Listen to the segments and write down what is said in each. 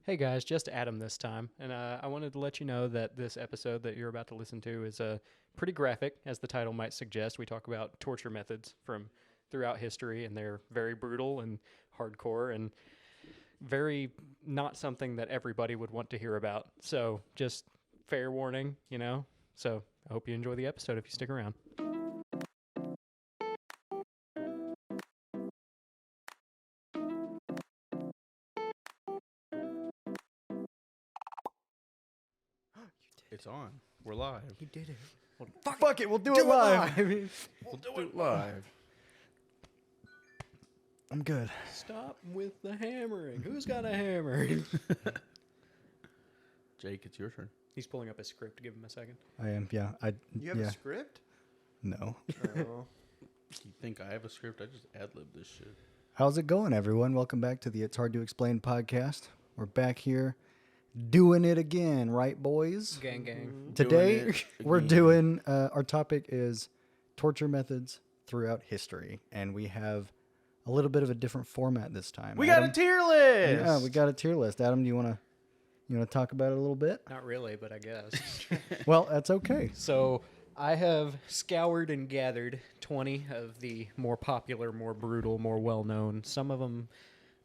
Hey guys, just Adam this time, and I wanted to let you know that this episode that you're about to listen to is pretty graphic, as the title might suggest. We talk about torture methods from throughout history, and they're very brutal and hardcore and very not something that everybody would want to hear about. So just fair warning, you know? So I hope you enjoy the episode if you stick around. It's on. We're live. You did it. Well, fuck it, we'll do it live. We'll do it live. I'm good. Stop with the hammering. Who's got a hammer? Jake, it's your turn. He's pulling up his script. Give him a second. I am, yeah. You have a script? No. Oh. You think I have a script? I just ad-libbed this shit. How's it going, everyone? Welcome back to the It's Hard to Explain podcast. We're back here doing it again, right, boys? Gang, gang. Today, we're doing, our topic is torture methods throughout history. And we have a little bit of a different format this time. We got a tier list! Yeah, we got a tier list. Adam, do you want to talk about it a little bit? Not really, but I guess. Well, that's okay. So I have scoured and gathered 20 of the more popular, more brutal, more well-known, some of them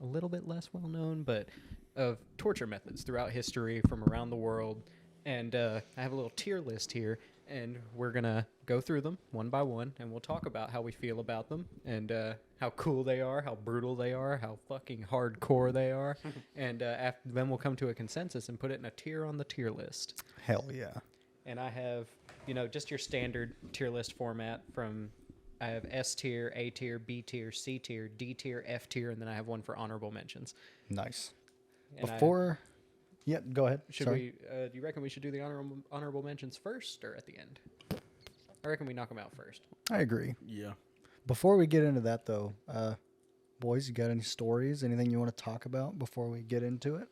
a little bit less well-known, but of torture methods throughout history from around the world. And I have a little tier list here, and we're going to go through them one by one, and we'll talk about how we feel about them and how cool they are, how brutal they are, how fucking hardcore they are. And then we'll come to a consensus and put it in a tier on the tier list. Hell yeah. And I have, just your standard tier list format from, I have S tier, A tier, B tier, C tier, D tier, F tier, and then I have one for honorable mentions. Nice. And Before, go ahead. do you reckon we should do the honorable mentions first or at the end? I reckon we knock them out first. I agree. Yeah. Before we get into that, though, boys, you got any stories? Anything you want to talk about before we get into it?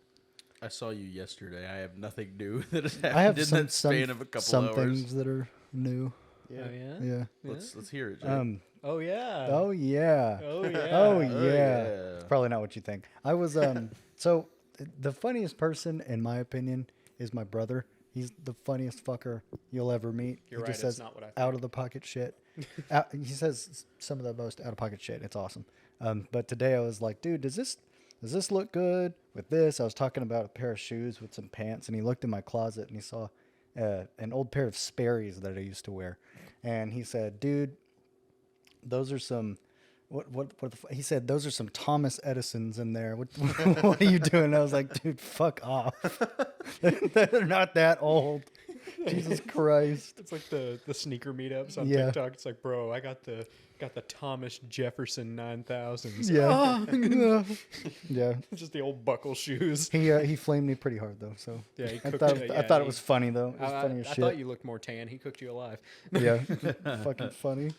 I saw you yesterday. I have nothing new that has happened I have in that span of a couple some hours. things that are new. Yeah. Oh, yeah? Yeah. Let's hear it, Jake. Oh, yeah. Oh yeah. Oh, yeah. Oh yeah. yeah. It's probably not what you think. I was so the funniest person in my opinion is my brother. He's the funniest fucker you'll ever meet. You're he right, just it's says not what I think. out of the pocket shit. He says some of the most out of pocket shit. It's awesome. But today I was like, dude, does this look good with this? I was talking about a pair of shoes with some pants, and he looked in my closet and he saw an old pair of Sperry's that I used to wear, and he said, dude, those are some. He said, those are some Thomas Edisons in there. What are you doing? I was like, dude, fuck off. They're not that old. Jesus Christ. It's like the sneaker meetups on Yeah. TikTok. It's like, bro, I got the Thomas Jefferson 9000s. Yeah. Yeah. Just the old buckle shoes. He flamed me pretty hard though. So Yeah, he I cooked thought you. I thought it was funny though. It was I funny as shit. thought you looked more tan. He cooked you alive. Yeah. Fucking funny.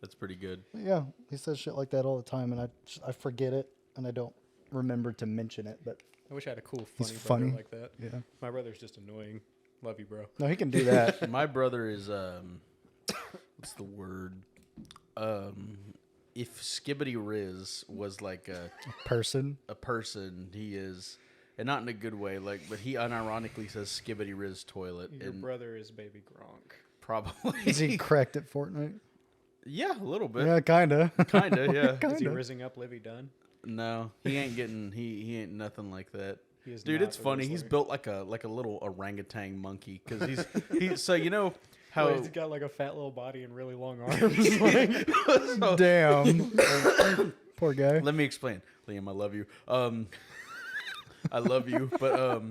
That's pretty good. Yeah. He says shit like that all the time, and I forget it, and I don't remember to mention it. But I wish I had a cool, He's funny brother funny. like that. yeah. My brother's just annoying. Love you, bro. No, he can do that. My brother is what's the word? If Skibbity Riz was like a Person. person, he is, and not in a good way. But he unironically says Skibbity Riz toilet. Your and brother is baby Gronk. probably Is he correct at Fortnite? Yeah, a little bit. Yeah, kinda. Kinda, yeah. Is he Kinda. rizzing up Livy Dunn? No, he ain't getting. He ain't nothing like that. He is Dude, not it's the funny. He's Rizzler. built like a little orangutan monkey because he's so you know how Well, he's got like a fat little body and really long arms. so- Damn. Poor guy. Let me explain, Liam. I love you. I love you, but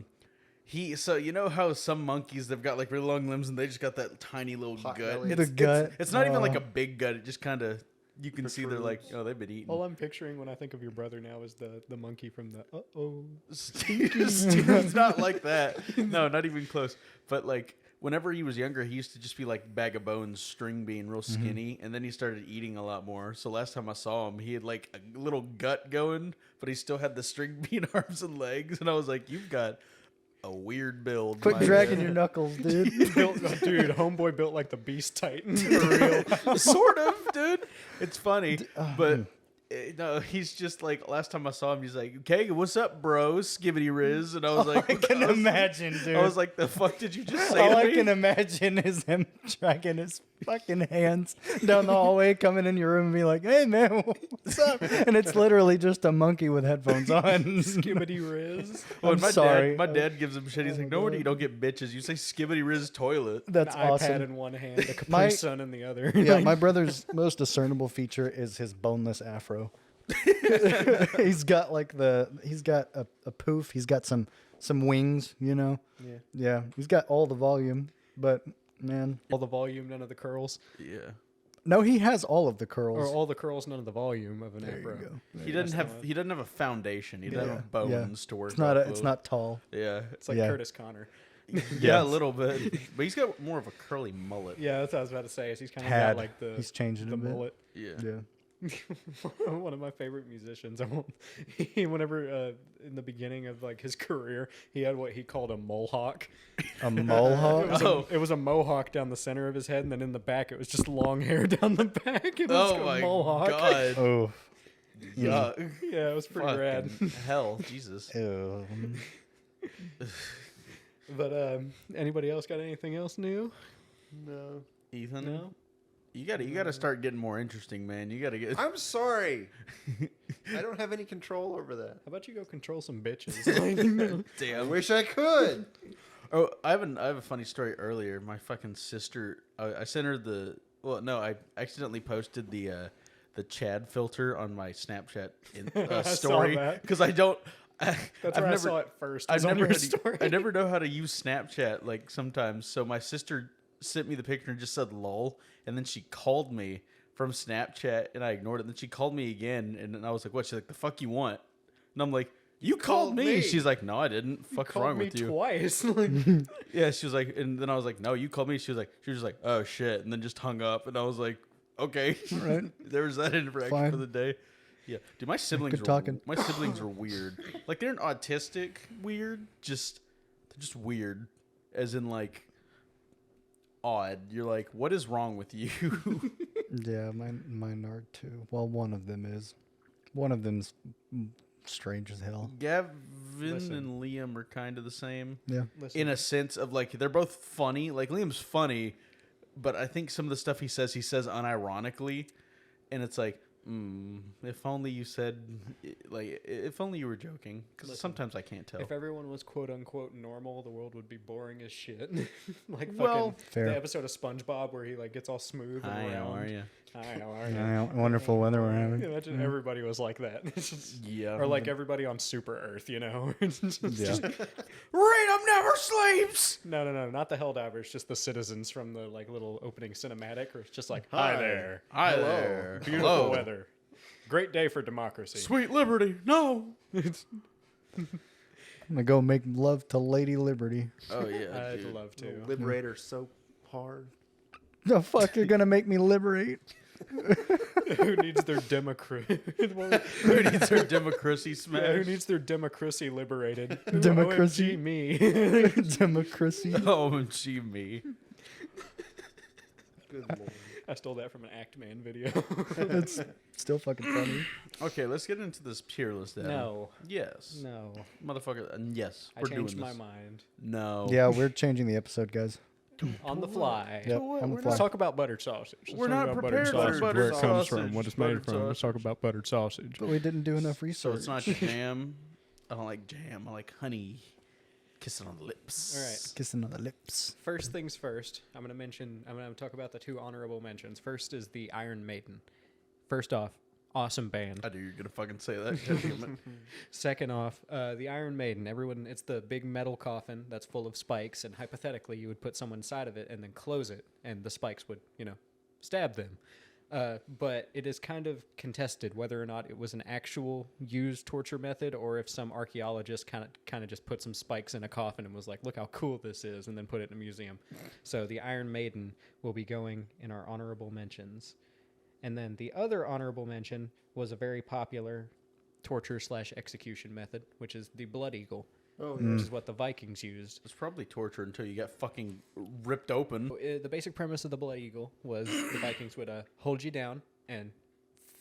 so you know how some monkeys they've got like really long limbs and they just got that tiny little gut. belly. The gut. It's not even like Oh. a big gut. It just kind of you can see they're like they've been eating. All I'm picturing when I think of your brother now is the monkey from the uh-oh. Steve's not like that. No, not even close. But like whenever he was younger, he used to just be like bag of bones, string being real skinny, and then he started eating a lot more. So last time I saw him, he had like a little gut going, but he still had the string bean arms and legs. And I was like, "You've got a weird build." Quit my dragging man." your knuckles, dude. Dude, homeboy built like the Beast Titan for real. Sort of, dude. It's funny, but No, he's just like, last time I saw him, he's like, okay, what's up, bro? Skibbity Riz. And I was like, I can imagine, dude. I was like, the fuck did you just say All to I me? can imagine is him dragging his fucking hands down the hallway, coming in your room and be like, hey, man, what's up? And it's literally just a monkey with headphones on. Skibbity Riz. When I'm my sorry. my dad gives him shit. He's like, no, you don't get bitches. You say Skibbity Riz toilet. That's An iPad awesome. in one hand, a Capri My- Sun in the other. Yeah, my brother's most discernible feature is his boneless afro. He's got like he's got a poof. He's got some wings, you know. Yeah. Yeah, he's got all the volume, but man, All the volume, none of the curls. Yeah. no, he has all of the Or curls. all the curls, none of the volume of an There afro. you go. He doesn't have a foundation. He doesn't Yeah, have bones to work. It's not off it's of. not tall. Yeah. It's like Yeah. Curtis Connor. Yeah, a little bit. But he's got more of a curly mullet. Yeah, that's what I was about to say. Is he's kind of Had. got like the He's changing the a bit. mullet. Yeah. Yeah. One of my favorite musicians. Whenever in the beginning of like his career, he had what he called a mohawk. A mohawk. Oh. It was a mohawk down the center of his head, and then in the back, it was just long hair down the back. It was Oh a my mohawk. god. Oh. Yuck. Yeah, it was pretty rad. Fucking hell, Jesus. Ew. But anybody else got anything else new? No. Ethan, No. you gotta start getting more interesting, man. You gotta get. I'm sorry. I don't have any control over that. How about you go control some bitches? I Damn. wish I could. Oh, I have a funny story earlier. My fucking sister, I sent her I accidentally posted the Chad filter on my Snapchat I saw story that. because I don't. That's I've where I never, saw it first. I've was on never your had story. I never know how to use Snapchat like sometimes. So my sister sent me the picture and just said lol, and then she called me from Snapchat and I ignored it. And then she called me again and I was like, what? She's like, the fuck you want? And I'm like, you called me. She's like, no, I didn't. Fuck's Called wrong me with you? twice. Like, Yeah, she was like, and then I was like, no, you called me. She was just like, oh shit, and then just hung up. And I was like, okay, right. there was that interaction Fine. for the day. Yeah, dude, my siblings Good talking. My siblings are weird. Like they're not autistic weird, they're just weird, as in like odd. You're like, what is wrong with you? Yeah, mine are too. Well, one of them is. One of them's strange as hell. Gavin Listen. and Liam are kind of the same. Yeah. listen, In a sense of like they're both funny. Like Liam's funny, but I think some of the stuff he says unironically, and it's like, if only you said, like, if only you were joking. Because Listen, sometimes I can't tell. if everyone was quote unquote normal, the world would be boring as shit. Like fucking Well, fair. the episode of SpongeBob where he like gets all smooth and Hi, round. how are you? Hi, how are you? Yeah, wonderful weather we're having. Imagine everybody was like that. It's just- Yeah. or like everybody on Super Earth, you know? It's just- Yeah. Freedom never sleeps. No, not the Helldivers, just the citizens from the like little opening cinematic, where it's just like, hi Hi. there, Hi Hello. there. beautiful Hello. weather, great day for democracy. Sweet liberty. No. I'm gonna go make love to Lady Liberty. Oh yeah. I'd dude. love to. Liberator so hard. The fuck you're gonna make me liberate? Who needs their democracy? Who needs their democracy smash? Yeah, who needs their democracy liberated? Democracy? OMG me. Democracy. OMG me. Good lord. I stole that from an Act Man video. It's still fucking funny. Okay, let's get into this tier list then. No, Yes. no. Motherfucker. Yes. I We're doing changed this. my mind No. Yeah, we're changing the episode, guys. on the fly. Yep, what? on the We're fly. Let's talk about buttered sausage. Let's We're talk not about prepared for sausage, buttered where it comes sausage. from, what it's made Buttered from. Let's talk sausage. about buttered sausage. But we didn't do enough So research. it's not jam. I don't like jam. I like honey. Kissing on the lips. All right. Kissing on the lips. First things first. I'm going to talk about the two honorable mentions. First is the Iron Maiden. First off, awesome band. I knew you were gonna fucking say that. God damn it. Second off, the Iron Maiden. It's the big metal coffin that's full of spikes, and hypothetically, you would put someone inside of it and then close it, and the spikes would, stab them. But it is kind of contested whether or not it was an actual used torture method, or if some archaeologist kind of just put some spikes in a coffin and was like, "Look how cool this is," and then put it in a museum. So the Iron Maiden will be going in our honorable mentions. And then the other honorable mention was a very popular torture/execution method, which is the Blood Eagle, Oh, which is what the Vikings used. It's probably torture until you get fucking ripped open. The basic premise of the Blood Eagle was the Vikings would hold you down and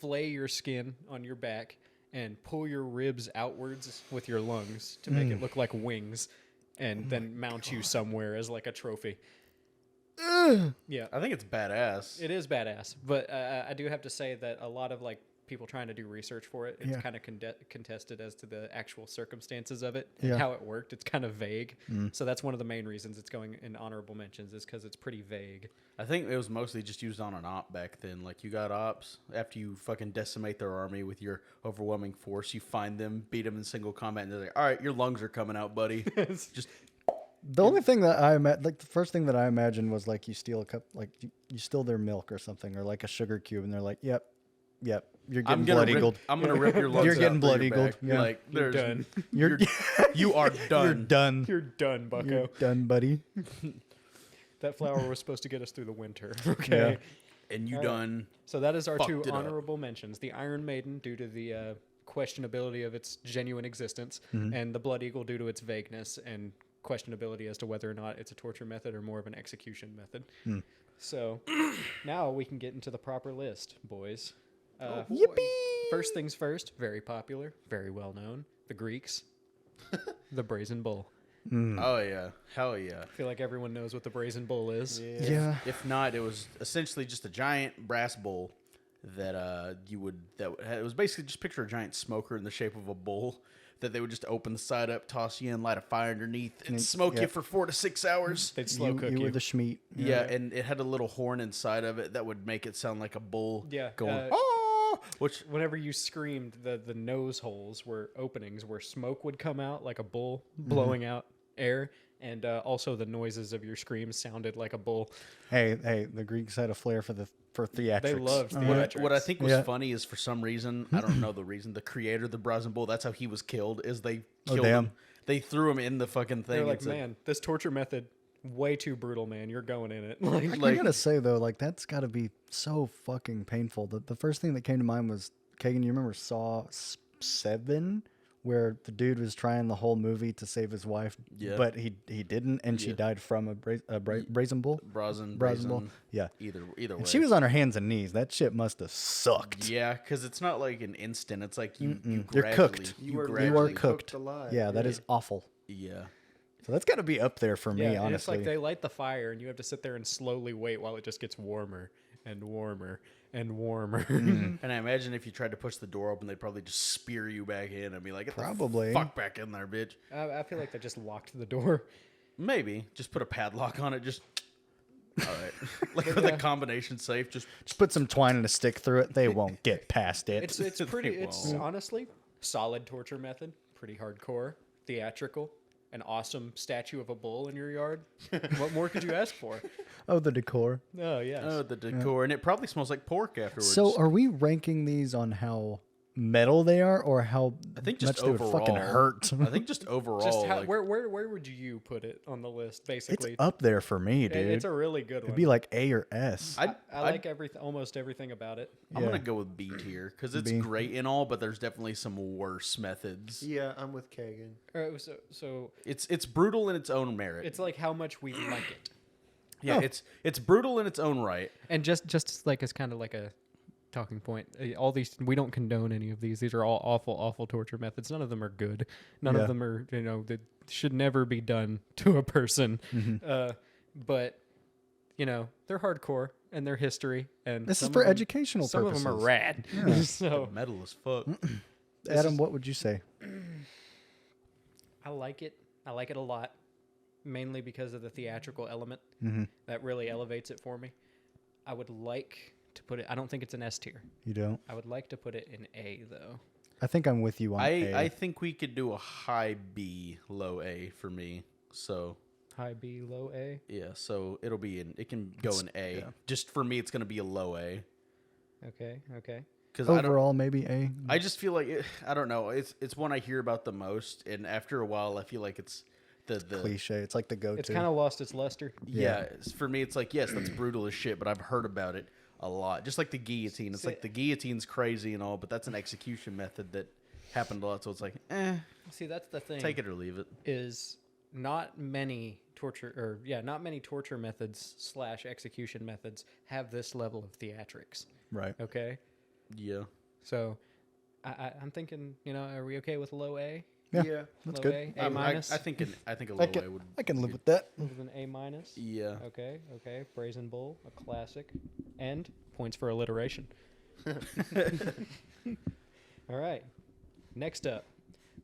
flay your skin on your back and pull your ribs outwards with your lungs to make it look like wings, and then mount you somewhere as like a trophy. Yeah, I think it's badass. it is badass, but I do have to say that a lot of like people trying to do research for it, it's Yeah. kind of contested as to the actual circumstances of it Yeah. and how it worked. It's kind of vague, so that's one of the main reasons it's going in honorable mentions is because it's pretty vague. I think it was mostly just used on an op back then. Like, you got ops, after you fucking decimate their army with your overwhelming force, you find them, beat them in single combat, and they're like, all right, your lungs are coming out, buddy. Just The only thing that like the first thing that I imagined was like you steal a cup, like you steal their milk or something, or like a sugar cube, and they're like, yep, you're I'm getting gonna blood rip, eagled. I'm gonna rip your lungs You're out getting through blood your eagled. back. Yeah. Like, You're there's, done. You're you are done. you're done. You're done, Bucko. You're done, buddy. That flower was supposed to get us through the winter. Okay. And you All right. done. So that is our Fucked two it up. honorable mentions: the Iron Maiden due to the questionability of its genuine existence, and the Blood Eagle due to its vagueness and questionability as to whether or not it's a torture method or more of an execution method. So now we can get into the proper list, boys. Yippee! First things first, very popular, very well known, the Greeks, the Brazen Bull. Oh, yeah. Hell yeah. I feel like everyone knows what the Brazen Bull is. Yeah. If not, it was essentially just a giant brass bull that it was basically just picture a giant smoker in the shape of a bull that they would just open the side up, toss you in, light a fire underneath, and smoke yeah. you for 4 to 6 hours. They'd slow You, cook you you. were the Schmeat. Yeah, and it had a little horn inside of it that would make it sound like a bull. Yeah, going oh, which Whenever you screamed, the nose holes were openings where smoke would come out like a bull blowing out air, and also the noises of your screams sounded like a bull. Hey, the Greeks had a flair for theatrics. They loved All theatrics. right. what I think was Yeah. funny is for some reason, I don't know the reason, the creator of the Brazen Bull, that's how he was killed, is they killed damn. him. They threw him in the fucking thing. They're like, and said- man, this torture method, way too brutal, man. You're going in it. I like- gotta say though, like that's gotta be so fucking painful. The first thing that came to mind was Kagan. You remember Saw 7, where the dude was trying the whole movie to save his wife, Yeah. but he didn't, and she Yeah. died from a brazen bull. Brazen Bull. Yeah, Either way. and she was on her hands and knees. That shit must have sucked. Yeah, because it's not like an instant. It's like you You're gradually, cooked. You are gradually cooked. alive. Yeah, that is awful. Yeah. So that's got to be up there for me, Yeah, and it's honestly. like they light the fire, and you have to sit there and slowly wait while it just gets warmer and warmer and warmer. And I imagine if you tried to push the door open, they'd probably just spear you back in and be like, "Get the Probably. fuck back in there, bitch." I feel like they just locked the door. Maybe just put a padlock on it. Just all right, like with a combination safe. Just Just put some twine and a stick through it. They won't get past it. It's pretty. They It's won't. honestly solid torture method. Pretty hardcore, theatrical. An awesome statue of a bull in your yard. What more could you ask for? Oh, the decor. Oh yes. oh, the decor, and it probably smells like pork afterwards. So, are we ranking these on how metal they are, or how I think much just they would overall, fucking hurt? I think just overall, Just how, like, where would you put it on the list? It's Basically, up there for me, dude. It's a really good It'd one. be like A or S. I like almost everything about it. I'm Yeah. gonna go with B tier because it's B. great and all, but there's definitely some worse methods. Yeah, I'm with Kagan. So It's brutal in its own merit. it's like how much we like it, yeah, Oh. it's brutal in its own right. and just like it's kind of like a talking point. All these, we don't condone any of these. These are all awful torture methods. None of them are good. None Yeah. of them are, that should never be done to a person. But they're hardcore and they're history. And This is some for of them- educational Some purposes. of them are rad. Yeah. So Metal as fuck. Adam, what would you say? I like it. I like it a lot, mainly because of the theatrical element that really elevates it for me. I would like to put it. I don't think it's an S tier. You don't? I would like to put it in A though. I think I'm with you on A. I think we could do a high B, low A for me. So High B, low A. yeah, so it'll be in. It can go in A. yeah. Just for me, it's gonna be a low A Okay. because Overall, maybe A. I just feel like I don't know. It's one I hear about the most, and after a while, I feel like it's the Cliche. It's like the go-to. It's kind of lost its luster. yeah. For me, it's like yes, that's brutal as shit, but I've heard about it a lot. Just like the guillotine, it's like the guillotine's crazy and all, but that's an execution method that happened a lot. So it's like, See, that's the thing. take it or leave it. Is not many torture methods / execution methods have this level of theatrics. right. Okay. Yeah. So I'm thinking, are we okay with low A? Yeah, that's Low good. A, A minus. I think a low I A can, would. I can live with that. With an A minus. Yeah. Okay. Brazen Bull, a classic, and points for alliteration. All right. Next up,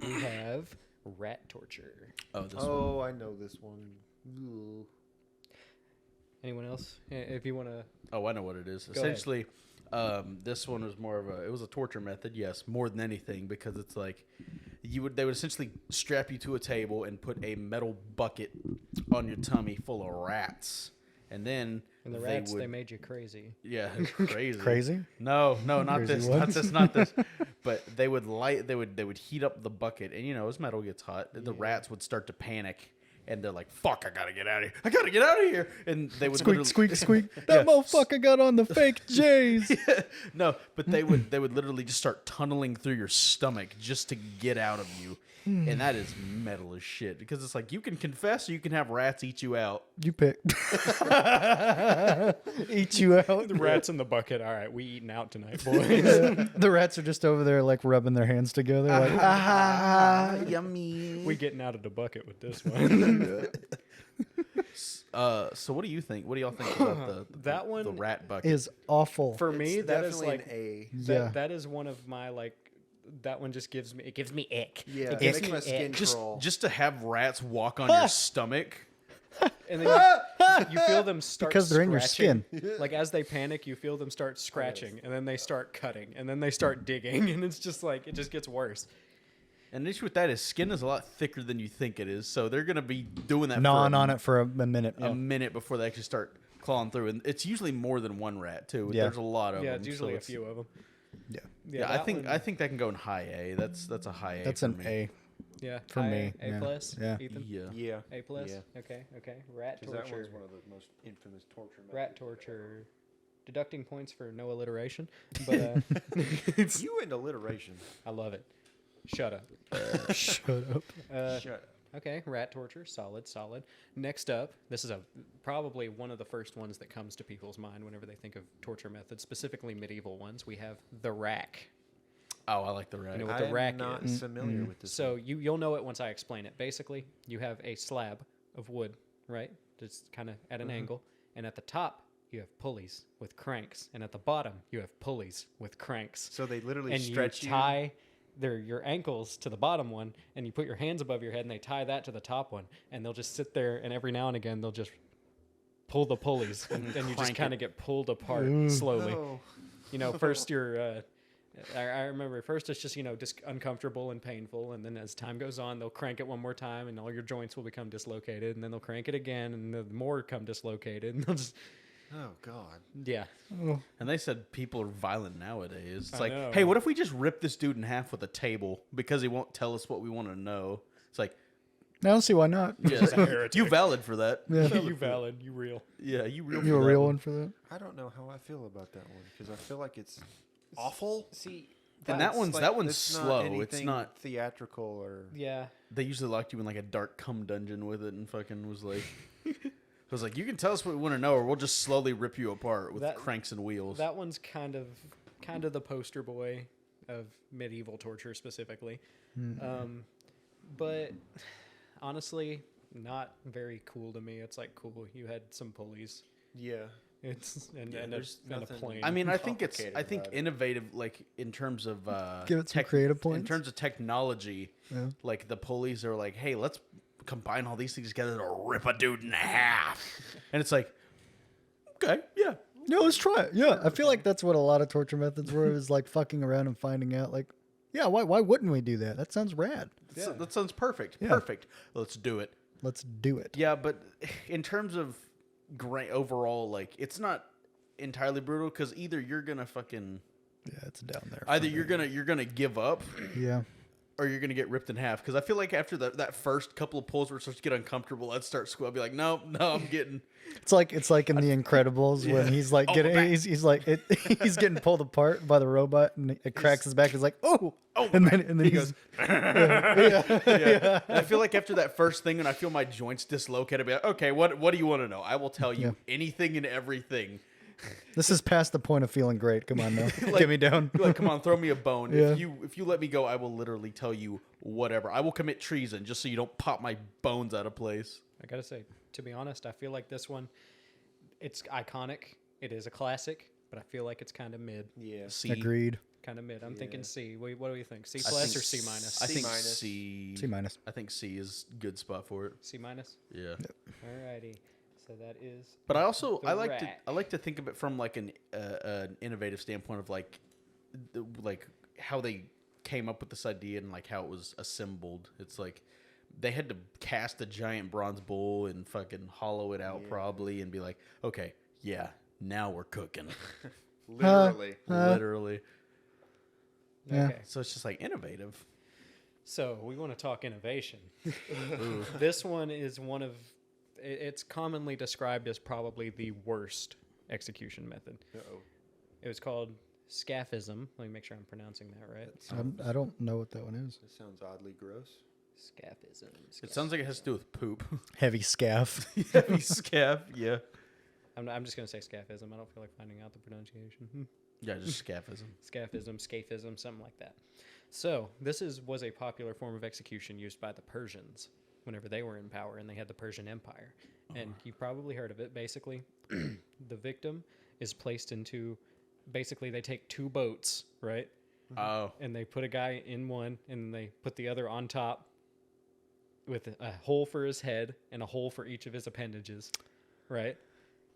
we have rat torture. Oh, this one. Oh, I know this one. Ooh. Anyone else? If you want to. Oh, I know what it is. Go ahead. Essentially, this one was more of a. It was a torture method, yes, more than anything, because it's like they would essentially strap you to a table and put a metal bucket on your tummy full of rats, and then And the they rats, would. they made you crazy. Yeah, it's crazy. Crazy? No, not Crazy this, what? not this, not this. But they would heat up the bucket, and as metal gets hot, the rats would start to panic, and they're like, "Fuck, I gotta get out of here! I gotta get out of here!" And they would Squeak, literally- squeak, squeak. That motherfucker got on the fake J's. No, but they would literally just start tunneling through your stomach just to get out of you, and that is metal as shit. Because it's like you can confess, or you can have rats eat you out. You pick. Eat you out. The rats in the bucket. All right, we eating out tonight, boys. The rats are just over there like rubbing their hands together. Like, Yummy. We getting out of the bucket with this one. So what do you think? What do y'all think about That one the rat bucket? is awful. For me, It's that is definitely like an A. Yeah. that is one of my that one just gives me ick. Yeah, It it gives makes me my skin ick. crawl. just to have rats walk on your stomach. And then you feel them start Because they're in your scratching. skin. Like as they panic, you feel them start scratching, and then they start cutting, and then they start digging, and it's just like it just gets worse. And the issue with that is skin is a lot thicker than you think it is, so they're gonna be doing that Gnawing for on it for a minute. a minute before they actually start clawing through, and it's usually more than one rat too. Yeah. There's a lot of Yeah, them. it's usually so a few of them. Yeah. Yeah, I think that can go in high A. That's a high A. That's for an me. A. Yeah, For me, A yeah. plus. Yeah. Ethan. Yeah. Yeah. A plus. Yeah. Okay. Rat Because that torture. one's one of the most infamous torture methods. Rat torture. Deducting points for no alliteration, but You and alliteration. I love it. Shut up. Shut up. Shut up. Okay, rat torture, solid. Next up, this is probably one of the first ones that comes to people's mind whenever they think of torture methods, specifically medieval ones. We have the rack. Oh, I like the rat. You know what I the am rack not is. familiar with this. So you'll know it once I explain it. Basically, you have a slab of wood, right? Just kind of at an angle, and at the top you have pulleys with cranks, and at the bottom you have pulleys with cranks. So they literally And stretch you tie your ankles to the bottom one, and you put your hands above your head, and they tie that to the top one, and they'll just sit there, and every now and again they'll just pull the pulleys, and you just Crank kind of get pulled apart slowly. Oh. First you're. I remember first it's just just uncomfortable and painful, and then as time goes on they'll crank it one more time, and all your joints will become dislocated, and then they'll crank it again, and the more come dislocated, and they'll just Oh God. yeah. And they said people are violent nowadays. It's I like, know. hey, what if we just rip this dude in half with a table because he won't tell us what we want to know? It's like, I don't see why not. yeah, you valid for that. Yeah. You valid, you real. Yeah, you real. You for a that real one. one for that? I don't know how I feel about that one because I feel like it's awful. See, And that It's one's it's slow. It's anything not. theatrical or. yeah. They usually locked you in like a dark cum dungeon with it, and fucking was like, I was like, you can tell us what we want to know, or we'll just slowly rip you apart with That- cranks and wheels. That one's kind of the poster boy of medieval torture specifically. But honestly, not very cool to me. It's like, cool, you had some pulleys. Yeah. It's and there's a nothing- plane. I mean, I think complicated about it. innovative, like in terms of Give it some creative in points. terms of technology. Yeah. Like the pulleys are like, hey, let's combine all these things together to rip a dude in half, and it's like, okay, yeah, No, let's try it. Yeah, I feel like that's what a lot of torture methods were, is like fucking around and finding out, like, yeah, why wouldn't we do that? That sounds rad. that sounds perfect, Yeah. perfect. Let's do it. Let's do it. Yeah, but in terms of great overall, like it's not entirely brutal because either you're gonna fucking Yeah, it's down there. either you're gonna give up Yeah. or you're gonna get ripped in half. Because I feel like after that first couple of pulls where it starts to get uncomfortable, I'd start squeal. I'd be like, no, I'm getting. It's like in The Incredibles when he's like Oh, getting my back. he's like he's getting pulled apart by the robot and it cracks his back. He's like, oh, Oh, and then he he's goes. Yeah. And I feel like after that first thing, and I feel my joints dislocate, I'd be like, okay, what do you want to know? I will tell you anything and everything. This is past the point of feeling great. Come on now. Get me down. You're like, come on, throw me a bone. Yeah. If you let me go, I will literally tell you whatever. I will commit treason just so you don't pop my bones out of place. I gotta say, to be honest, I feel like this one, it's iconic. It is a classic, but I feel like it's kind of mid. Yeah. C. Agreed. Kind of mid. I'm thinking Yeah. C. What do you think? C I plus think or C minus? I C think minus. C. C minus. I think C is good spot for it. C minus. Yeah. Alrighty. So that is. But I also The I rack. like to think of it from like an innovative standpoint of like how they came up with this idea and like how it was assembled. It's like they had to cast a giant bronze bull and fucking hollow it out probably and be like, okay, yeah, now we're cooking. Literally. Literally. Yeah. Okay. So it's just like innovative. So we want to talk innovation. This one is one of. It's commonly described as probably the worst execution method. Uh-oh. It was called scaphism. Let me make sure I'm pronouncing that right. I don't know what that one is. That sounds oddly gross. Scaphism. It sounds like it has to do with poop. Heavy scaff. Heavy scaff, yeah. I'm just going to say scaphism. I don't feel like finding out the pronunciation. Yeah, just scaphism. Scaphism, something like that. So this was a popular form of execution used by the Persians whenever they were in power, and they had the Persian Empire. And you probably heard of it. Basically, the victim is placed into. Basically, they take two boats, right? Oh. And they put a guy in one, and they put the other on top, with a hole for his head and a hole for each of his appendages, right?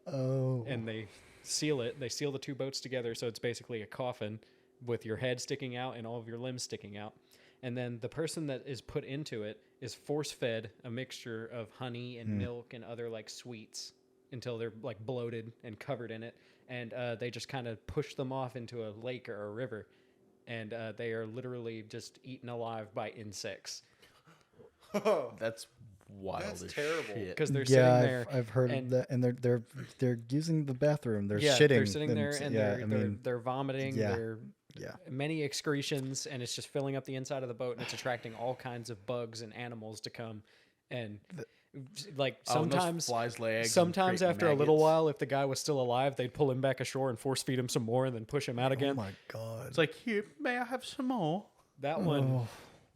Oh. And they seal it. They seal the two boats together, so it's basically a coffin with your head sticking out and all of your limbs sticking out. And then the person that is put into it is force-fed a mixture of honey and milk and other like sweets until they're like bloated and covered in it. And they just kind of push them off into a lake or a river. And they are literally just eaten alive by insects. That's wild. That's as terrible. shit. Because they're sitting there. I've heard of and- that, and they're using the bathroom. They're yeah, shitting. they're sitting and there s- and yeah, they're, I they're, mean, they're vomiting. yeah. They're yeah. many excretions, and it's just filling up the inside of the boat, and it's attracting all kinds of bugs and animals to come. And like Oh, and those sometimes, flies lay eggs and sometimes create after a little maggots. while, if the guy was still alive, they'd pull him back ashore and force feed him some more, and then push him out Oh again. my god. It's like, here, may I have some more? That one,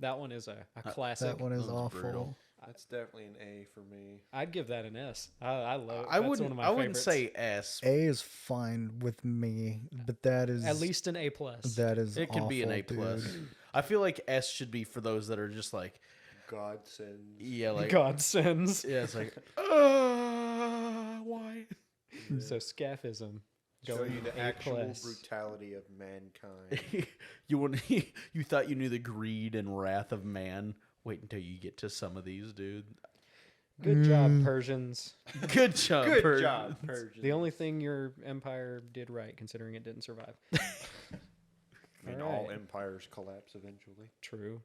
that one is a classic. That one is That one's awful. brutal. That's definitely an A for me. I'd give that an S. I love. I that's wouldn't. One of my I wouldn't favorites. say S. A is fine with me, but that is At least an A plus. that is It could be an awful, A plus. dude. I feel like S should be for those that are just like, God sends. yeah, like, God sends. yeah, it's like, why? So scaphism. Show going you the A actual plus. brutality of mankind. You thought you knew the greed and wrath of man. Wait until you get to some of these, dude. Good job, Persians. Good job, Good Persians. job, Persian. The only thing your empire did right, considering it didn't survive. I mean, all Alright. empires collapse eventually. True.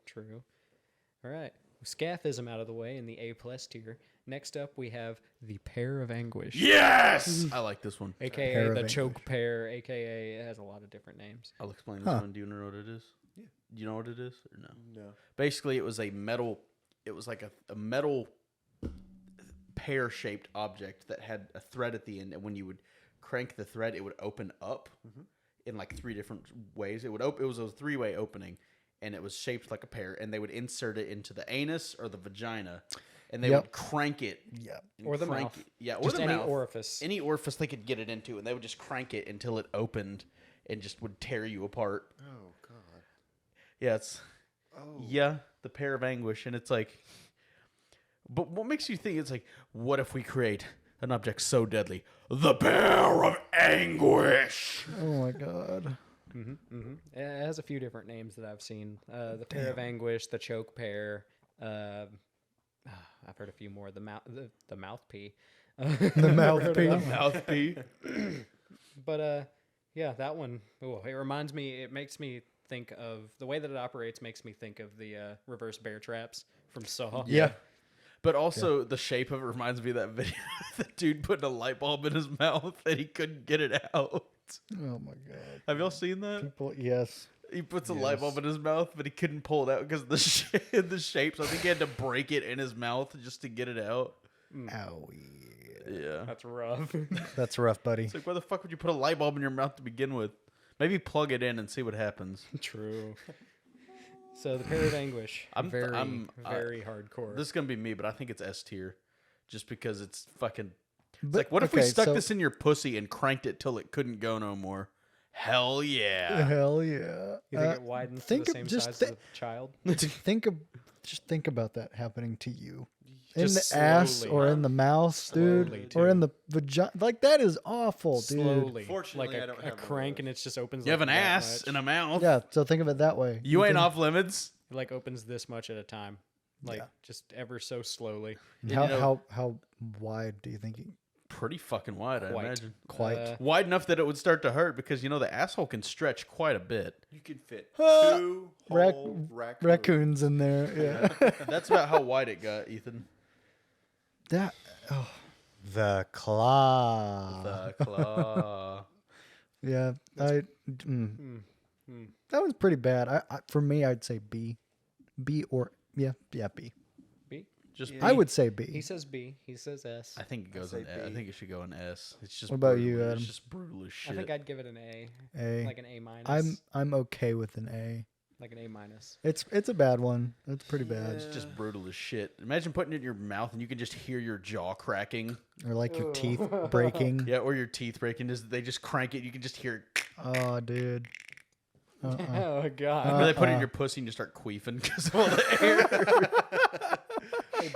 All right. Scaphism out of the way in the A plus tier. Next up, we have the Pear of Anguish. Yes, I like this one. AKA Pear of the Anguish. Choke Pear, AKA it has a lot of different names. I'll explain this Huh. one. Do you know what it is? Yeah. Do you know what it is or no? No. Basically, it was a metal. It was like a metal pear-shaped object that had a thread at the end, and when you would crank the thread, it would open up in like three different ways. It was a three-way opening, and it was shaped like a pear. And they would insert it into the anus or the vagina, and they Yep. would crank it. Yeah. and Or the crank mouth. it. Yeah, or Just the any mouth. orifice. Any orifice they could get it into, and they would just crank it until it opened and just would tear you apart. Oh God. Yeah, it's Oh. yeah, the Pear of Anguish, and it's like, but what makes you think it's like, what if we create an object so deadly, the Pear of Anguish? Oh my god. It has a few different names that I've seen. The Pear of Anguish, the Choke Pear. I've heard a few more. The mouth pea. The mouth pea. Mouthpiece. But yeah, that one. Oh, it reminds me. It makes me think of the way that it operates. Makes me think of the reverse bear traps from Saw. Yeah. But also the shape of it reminds me of that video. The dude putting a light bulb in his mouth and he couldn't get it out. Oh my god. Have y'all seen that? People, yes. He puts a light bulb in his mouth, but he couldn't pull it out because of the shapes. I think he had to break it in his mouth just to get it out. Owie. Yeah. That's rough. That's rough, buddy. It's like, why the fuck would you put a light bulb in your mouth to begin with? Maybe plug it in and see what happens. True. So the Pair of Anguish, I'm very hardcore. This is gonna be me, but I think it's S tier, just because it's fucking. It's But- like, what if we okay, stuck so- this in your pussy and cranked it till it couldn't go no more? Hell yeah! Hell yeah. You think it widens to the same size as a child? Just think about that happening to you. In Just the ass slowly, or huh? in the mouth, dude, Slowly, or too. in the vagina. Like that is awful, dude. Slowly. Fortunately, like I don't a have one of crank those. and it just opens You have an like that ass much. and a mouth. Yeah, so think of it that way. You ain't can- off limits. It like opens this much at a time. Like Yeah. just ever so slowly. And And you know- how wide do you think? Pretty fucking wide, I Quite. imagine. Quite. Wide enough that it would start to hurt because you know the asshole can stretch quite a bit. You could fit Ah, 2 rac- whole Raccoons in there. Yeah. That's about how wide it got, Ethan. That. Oh. The claw. The claw. Yeah. Hmm. That was pretty bad. For me, I'd say B. B or B. B. Just I would say He B. says B. He says S. I think it goes say in. I B. think it should go in S. It's just. What about brutal. you, Adam? It's just brutal as shit. I think I'd give it an A. A. Like an A minus. I'm okay with an A. like an A minus. It's a bad one. It's pretty bad. It's just brutal as shit. Imagine putting it in your mouth and you can just hear your jaw cracking. Or like your teeth breaking. Yeah, or your teeth breaking. They just crank it. You can just hear it. Oh, dude. Oh god. Or they put it in your pussy and you start queefing because of all the air.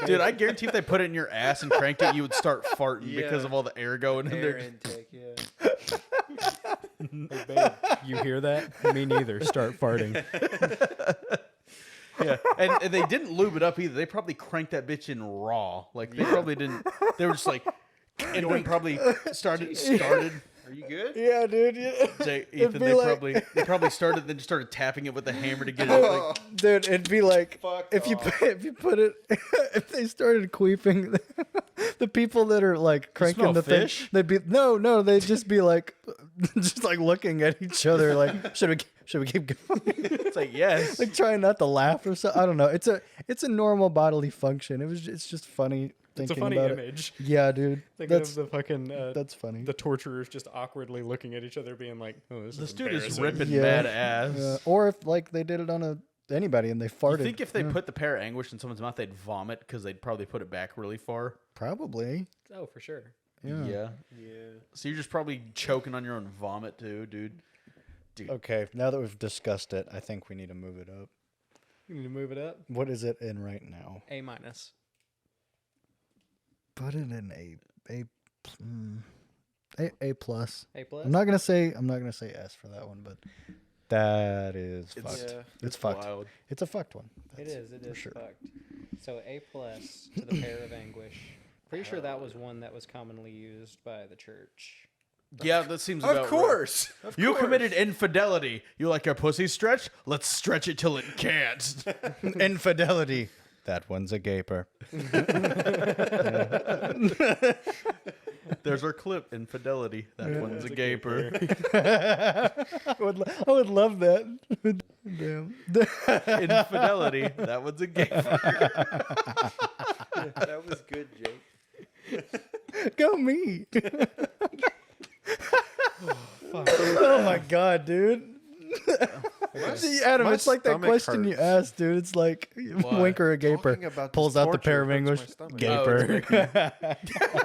Dude, I guarantee if they put it in your ass and cranked it, you would start farting because Yeah. of all the air going in Air there. intake, yeah. Hey, babe, you hear that? Me neither. Start farting. Yeah, and they didn't lube it up either. They probably cranked that bitch in raw. Like they probably didn't. They were just like, and then probably started. Are you good? Yeah, dude. Yeah. Ethan, be they like- probably started then just started tapping it with the hammer to get it. Like, Dude, it'd be like Fuck if you off. put it if they started queefing the people that are like cranking smell the fish? thing, they'd be they'd just be like just like looking at each other like should we keep going? it's like yes. Like trying not to laugh or something. I don't know. It's a normal bodily function. It's just funny It's a thinking funny about image. it. Yeah, dude. Thinking That's of the fucking that's funny. the torturers just awkwardly looking at each other, being like, "Oh, this, This is dude is embarrassing." ripping Yeah. mad ass. Or if like they did it on anybody and they farted. You think if they put the pear of anguish in someone's mouth, they'd vomit because they'd probably put it back really far? Probably. Oh, for sure. Yeah. Yeah. Yeah. So you're just probably choking on your own vomit too, dude. Okay, now that we've discussed it, I think we need to move it up. You need to move it up. What is it in right now? A minus. Put it in A plus. A plus. I'm not gonna say S for that one, but that is It's- fucked. Yeah. It's fucked. Wild. It's a fucked one. It That's is. It for is sure. fucked. So A plus to the Pair of Anguish. Pretty sure that was one that was commonly used by the church. Yeah, that seems about Of course. Of You course. committed infidelity. You like your pussy stretched? Let's stretch it till it can't. Infidelity. That one's a gaper. There's our clip. Infidelity. That one's a gaper. I would love that. Damn. Infidelity. That one's a gaper. That was good, Jake. Go me. Oh my god, dude. See, Adam, My it's like that stomach question you hurts. asked, dude. It's like winker or gaper. Talking about Pulls this out the pair of torture English. hurts my stomach.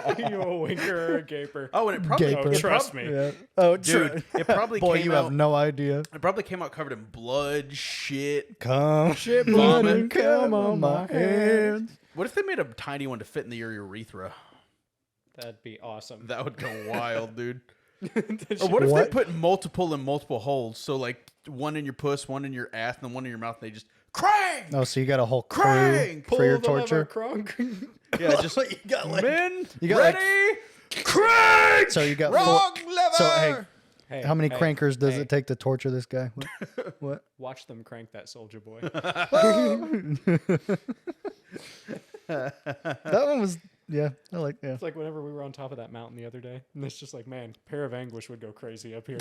Gaper. You a winker or a gaper? Oh, and it probably Gaper. it Trust prob- me. Yeah. Oh, Dude, it probably boy, came you out, have no idea. It probably came out covered in blood, shit. Come, shit, vomit. blood, and come on my hands. What if they made a tiny one to fit in the urethra? That'd be awesome. That would go wild, dude. Or what if they put multiple in multiple holes? So like one in your puss, one in your ass, and then one in your mouth. And they just crank. Oh, so you got a whole crew Crank! for your Pull the lever, torture. Kronk. Yeah, just You got like, men you got, like- ready, crank. so you got Wrong four. lever. So hey, Hey, how many hey, crankers does hey, it take to torture this guy? What? Watch them crank that soldier boy. That one was Yeah, I like. Yeah, It's like whenever we were on top of that mountain the other day, and it's just like, man, Pair of Anguish would go crazy up here.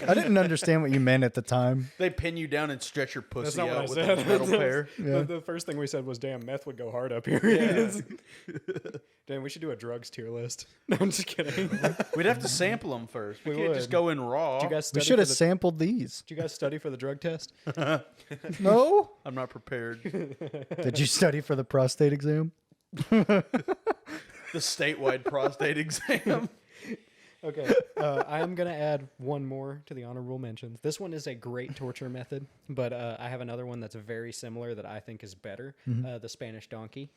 I didn't understand what you meant at the time. They pin you down and stretch your That's pussy not what I out with said. a metal pair. Yeah. The first thing we said was, damn, meth would go hard up here. Damn, we should do a drugs tier list. No, I'm just kidding. We'd have to sample them first. We We can't just would. go in raw. Did you guys We study should for have the, sampled these. Did you guys study for the drug test? No. I'm not prepared. Did you study for the prostate exam? The statewide prostate exam. Okay, I am going to add one more to the honorable mentions. This one is a great torture method, but I have another one that's very similar that I think is better. The Spanish donkey.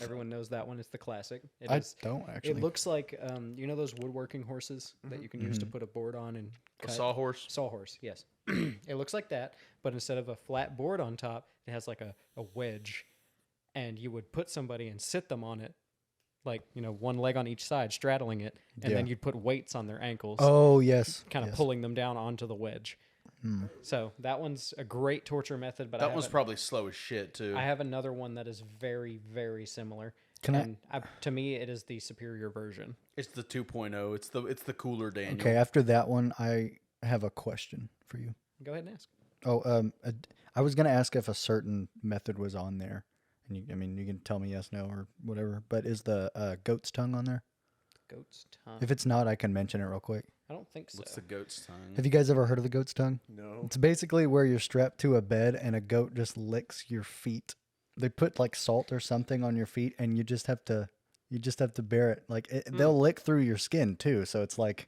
Everyone knows that one. It's the classic. I don't actually. It looks like, you know those woodworking horses that you can use to put a board on and A cut? sawhorse. Sawhorse, yes. It looks like that, but instead of a flat board on top, it has like a wedge. And you would put somebody and sit them on it, like, you know, one leg on each side, straddling it, and then Yeah. you'd put weights on their ankles, Oh yes. kind of yes. pulling them down onto the wedge. So that one's a great torture method, but That one's probably slow as shit too. I have another one that is very, very similar. Can to me, it is the superior version. It's the 2.0. It's the cooler Daniel. Okay, after that one, I have a question for you. Go ahead and ask. Oh, I was gonna ask if a certain method was on there, and you can tell me yes, no, or whatever. But is the goat's tongue on there? Goat's tongue. If it's not, I can mention it real quick. I don't think so. What's the goat's tongue? Have you guys ever heard of the goat's tongue? No. It's basically where you're strapped to a bed and a goat just licks your feet. They put like salt or something on your feet, and you just have to bear it. Like they'll lick through your skin too, so it's like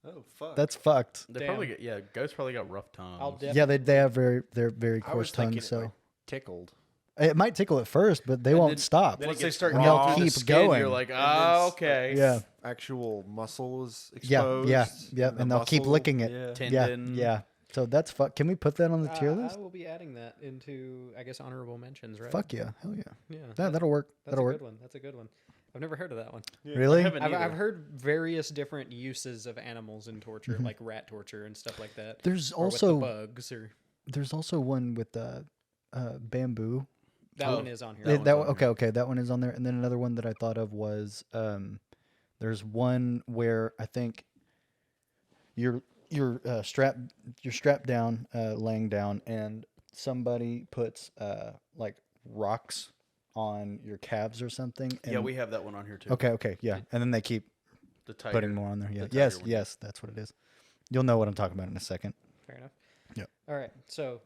Oh fuck. that's fucked. They Damn. probably goats probably got rough tongues. I'll Yeah, they have they're very I coarse was thinking tongues, so like tickled. it might tickle at first, but they won't then- stop. Once it they gets start raw. going They'll through the keep skin, going. you're like, then oh, it's, okay. Yeah. Actual muscle is Yeah, exposed. yeah, the and they'll keep muscle- licking it. Yeah. Tendon. Yeah. So that's fuck. Can we put that on the tier list? I will be adding that into, I guess, honorable mentions, right? Fuck yeah, hell yeah. Yeah. That'll work. That's That'll a work. good one. That's a good one. I've never heard of that one. Really? haven't I've either. heard various different uses of animals in torture, like rat torture and stuff like that. There's Or with also the bugs, or there's also one with bamboo. that one is on here. That one, okay, that one is on there. And then another one that I thought of was there's one where I think you're strapped down, laying down, and somebody puts like rocks on your calves or something. And, Yeah, we have that one on here too. Okay, yeah, and then they keep The tiger. putting more on there. Yeah, the yes, tiger one. yes, that's what it is. You'll know what I'm talking about in a second. Fair enough. Yep. All right. So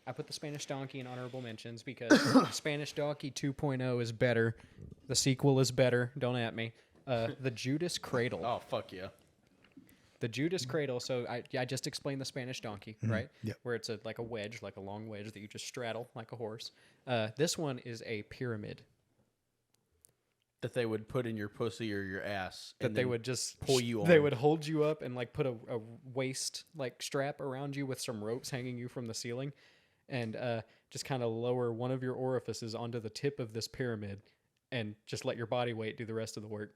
I put the Spanish donkey in honorable mentions because Spanish donkey 2.0 is better. The sequel is better. Don't at me. The Judas Cradle. Oh fuck yeah. The Judas Cradle. So I just explained the Spanish donkey, right? Yep. Where it's like a wedge, like a long wedge that you just straddle like a horse. This one is a pyramid That they would put in your pussy or your ass. that and they then would just pull you They on. would hold you up and like put a waist like strap around you with some ropes hanging you from the ceiling, and just kind of lower one of your orifices onto the tip of this pyramid, and just let your body weight do the rest of the work.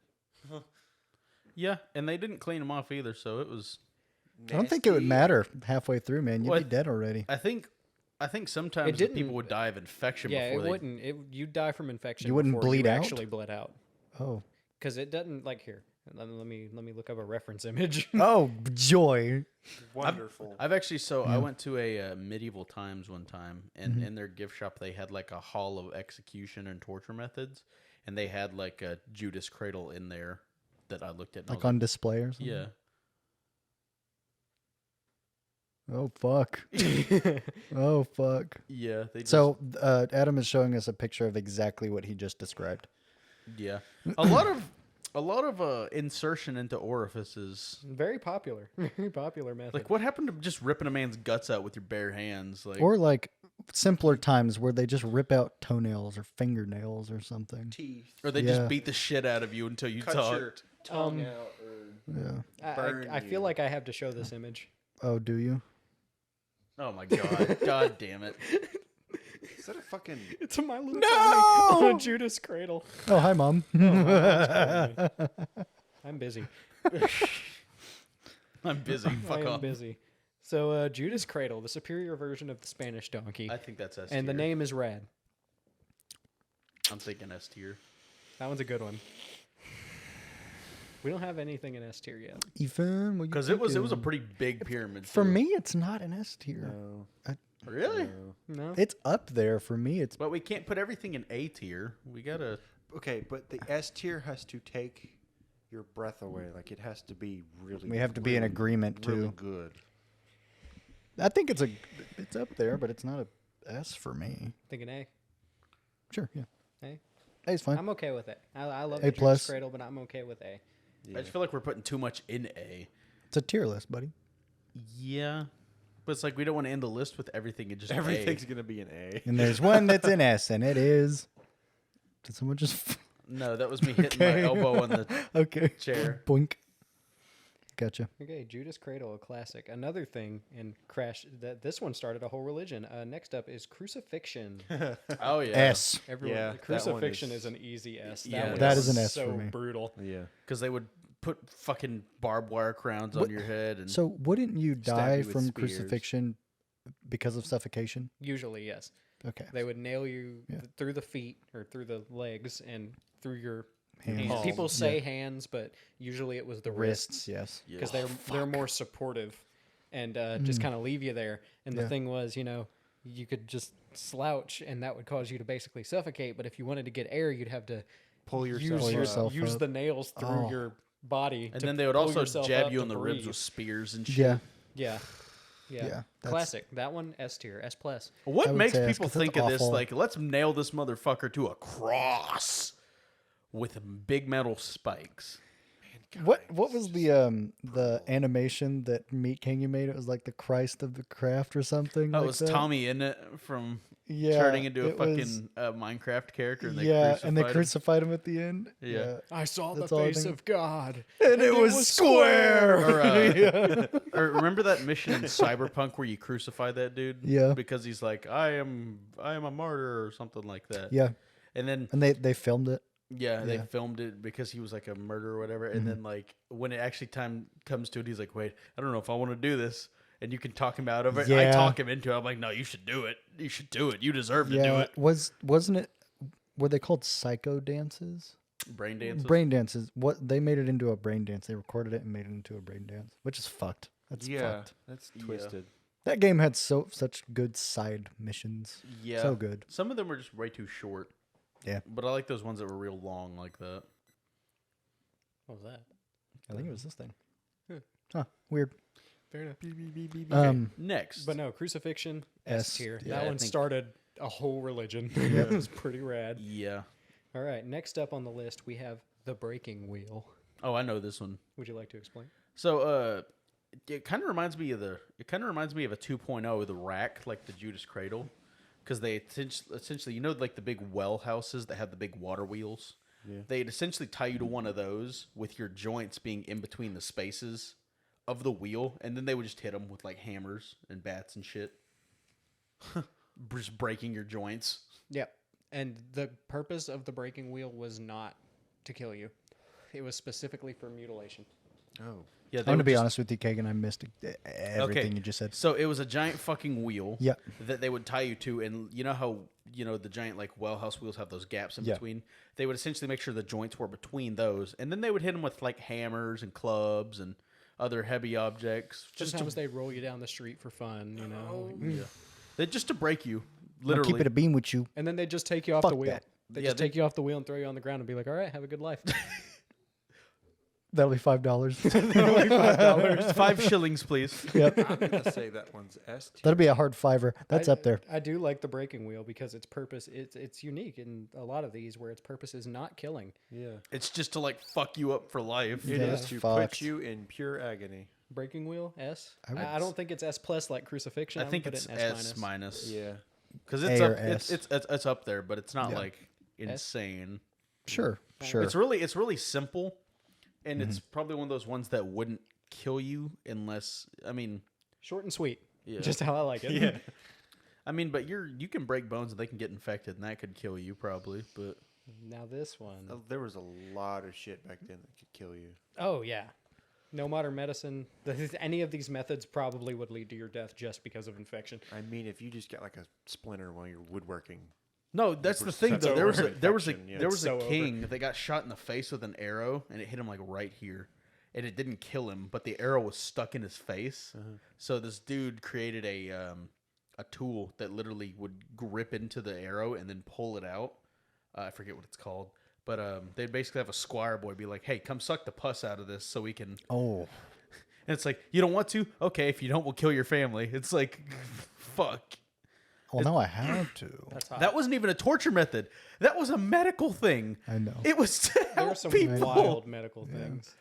Yeah, and they didn't clean them off either, so it was. I don't think it would Nasty. matter halfway through, man. You'd be What? dead already. I think sometimes the didn't- people would die of infection Yeah, before it they. wouldn't. You'd die from infection. You wouldn't before bleed you out? Actually, bled out Oh. because it doesn't like here. Let me look up a reference image. Oh, joy. Wonderful. I've actually I went to a medieval times one time, and in their gift shop they had like a hall of execution and torture methods, and they had like a Judas Cradle in there that I looked at. And I Like was on display or something? yeah. Oh, fuck. Oh, fuck. Yeah. They just, So, Adam is showing us a picture of exactly what he just described. yeah, a lot of insertion into orifices. Very popular. Very popular method. Like, what happened to just ripping a man's guts out with your bare hands? Like, Or like simpler times where they just rip out toenails or fingernails or something. Teeth. or they Yeah. just beat the shit out of you until you Cut talk. your tongue out. Or Yeah. burn I feel you. like I have to show this image. Oh, do you? Oh my god! God damn it! is that a fucking? It's a My Little No! Pony on a Judas Cradle. Oh, hi, Mom. I'm busy. I'm busy. I Fuck am off. busy. So Judas Cradle, the superior version of the Spanish donkey, I think that's S and the tier. name is rad. I'm thinking S tier. That one's a good one. We don't have anything in S tier yet. Ethan, Because it was a pretty big pyramid. For too. me, it's not an S tier. No. Really? No. It's up there for me. It's But we can't put everything in A tier. We gotta. Okay, but the S tier has to take your breath away. Like it has to be really. we have to be in really, agreement too. really good. I think it's up there, but it's not a S for me. Thinking A. Sure, yeah. A. A's fine. I'm okay with it. I love A the plus. Judas Cradle, but I'm okay with A. I just feel like we're putting too much in A. It's a tier list, buddy. Yeah. But it's like we don't want to end the list with everything in just Everything's A. gonna be an A. And there's one that's an S, and it is. Did someone just? No, that was me hitting my elbow on the Okay. chair. Boink. Gotcha. Okay, Judas Cradle, a classic. Another thing in Crash, that this one started a whole religion. Next up is Crucifixion. Oh yeah. S. Everyone, Yeah, that one Crucifixion is- is an easy S. Yeah, one that is an S so for me. brutal. Yeah. Because they would put fucking barbed wire crowns What- on your head and So wouldn't you Stab die you with from spears. crucifixion because of suffocation? Usually, yes. Okay. They would nail you Yeah. through the feet or through the legs and through your Hands. hands. Palms. People say hands, but usually it was the wrists Yes. because they're more supportive and just kind of leave you there. And Yeah. the thing was, you could just slouch and that would cause you to basically suffocate. But if you wanted to get air, you'd have to Pull use, yourself. yourself use up. the nails through Oh. your body. and to then they would pull also yourself jab up you to in the ribs breathe. with spears and shit. Yeah. Yeah. Yeah. Yeah, that's- Classic. That one, S tier, S plus. I What would makes say S, people 'cause that's think of this awful. like let's nail this motherfucker to a cross with big metal spikes? What was the animation that Meat King made? It was like the Christ of the Craft or something. Oh, like it was that? Tommy in it from Yeah, turning into a it was- fucking Minecraft character. And they yeah, and they crucified him. crucified him at the end. Yeah. I saw That's all I face think- of God. And it was square. Or, or remember that mission in Cyberpunk where you crucify that dude? Yeah. Because he's like, I am a martyr or something like that. Yeah, And then and they filmed it. they Yeah. filmed it because he was like a murderer or whatever. And then like when it actually time comes to it, he's like, wait, I don't know if I want to do this. And you can talk him out of it. I Yeah. talk him into it. I'm like, no, you should do it. You should do it. You deserve to do Yeah, it. wasn't it? Were they called psycho dances? Brain dances. Brain dances. What they made it into a brain dance. They recorded it and made it into a brain dance, which is fucked. That's Yeah, fucked. that's Yeah. twisted. That game had such good side missions. Yeah. So good. Some of them were just way too short. Yeah. But I like those ones that were real long like that. What was that? I think it was this thing. Hmm. Huh. Weird. Fair enough. Next. But no, Crucifixion, S, S tier. yeah, That I one think- started a whole religion. It was pretty rad. Yeah. All right, next up on the list, we have the Breaking Wheel. Oh, I know this one. Would you like to explain? So, it kind of reminds me of a 2.0 of the rack, like the Judas Cradle, because they essentially, like the big well houses that have the big water wheels. Yeah. They'd essentially tie you to one of those with your joints being in between the spaces of the wheel, and then they would just hit them with like hammers and bats and shit, just breaking your joints. Yep. And the purpose of the Breaking Wheel was not to kill you. It was specifically for mutilation. Oh. Yeah, I'm they gonna would be just- honest with you, Kagan. I missed everything you just said. So it was a giant fucking wheel Yeah. that they would tie you to, and you know how the giant like well house wheels have those gaps in Yeah. between. They would essentially make sure the joints were between those, and then they would hit them with like hammers and clubs and other heavy objects, Sometimes they'd roll you down the street for fun, just to break you, I'll literally. keep it a beam with you. And then they'd just take you off Fuck the wheel. that. They Yeah, just take you off the wheel and throw you on the ground and be like, all right, have a good life. That'll be $5. $5. 5 shillings, please. Yep. I'm gonna say that one's S tier. That'll be a hard $5. That's up there. I do like the Breaking Wheel because its purpose, it's unique in a lot of these where its purpose is not killing. Yeah. It's just to like fuck you up for life. It Yeah. is to Fucked. put you in pure agony. Breaking Wheel, S? I would I don't think it's S plus like Crucifixion. I think would put it's it in S minus. Yeah. Because A it's or up, S. it's up there, but it's not Yeah. like insane. Sure. Sure. It's really simple, and it's probably one of those ones that wouldn't kill you unless Short and sweet. Yeah. Just how I like it. but you can break bones and they can get infected, and that could kill you probably. But Now this one. There was a lot of shit back then that could kill you. Oh, yeah. No modern medicine. Any of these methods probably would lead to your death just because of infection. I mean, if you just got like a splinter while you're woodworking, No, that's the thing though. There was a Infection, yeah. there was It's a so king that got shot in the face with an arrow, and it hit him like right here, and it didn't kill him, but the arrow was stuck in his face. So this dude created a tool that literally would grip into the arrow and then pull it out. I forget what it's called, but they'd basically have a squire boy be like, "Hey, come suck the pus out of this so we can." Oh, And it's like, you don't want to? Okay, if you don't, we'll kill your family. It's like, fuck. well, now I have to. That's hot. That wasn't even a torture method. That was a medical thing. I know. It was to There help are some people. wild medical things.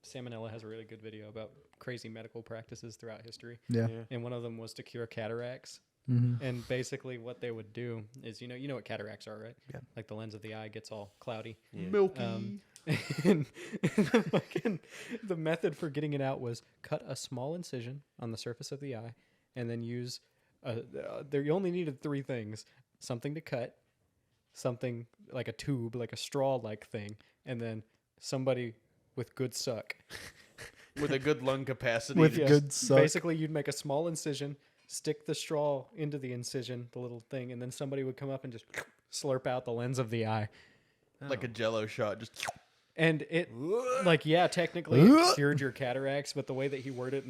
Salmonella has a really good video about crazy medical practices throughout history. Yeah. And one of them was to cure cataracts. Mm-hmm. And basically what they would do is, you know what cataracts are, right? Yeah. Like the lens of the eye gets all cloudy. Milky. And the method for getting it out was cut a small incision on the surface of the eye and then use, you only needed 3 things. Something to cut, something like a tube, like a straw-like thing, and then somebody with good suck. With a good lung capacity. With to- good suck. Basically, you'd make a small incision, stick the straw into the incision, the little thing, and then somebody would come up and just slurp out the lens of the eye. like a Jello shot. Just And it, like, yeah, technically it cured your cataracts, but the way that he worded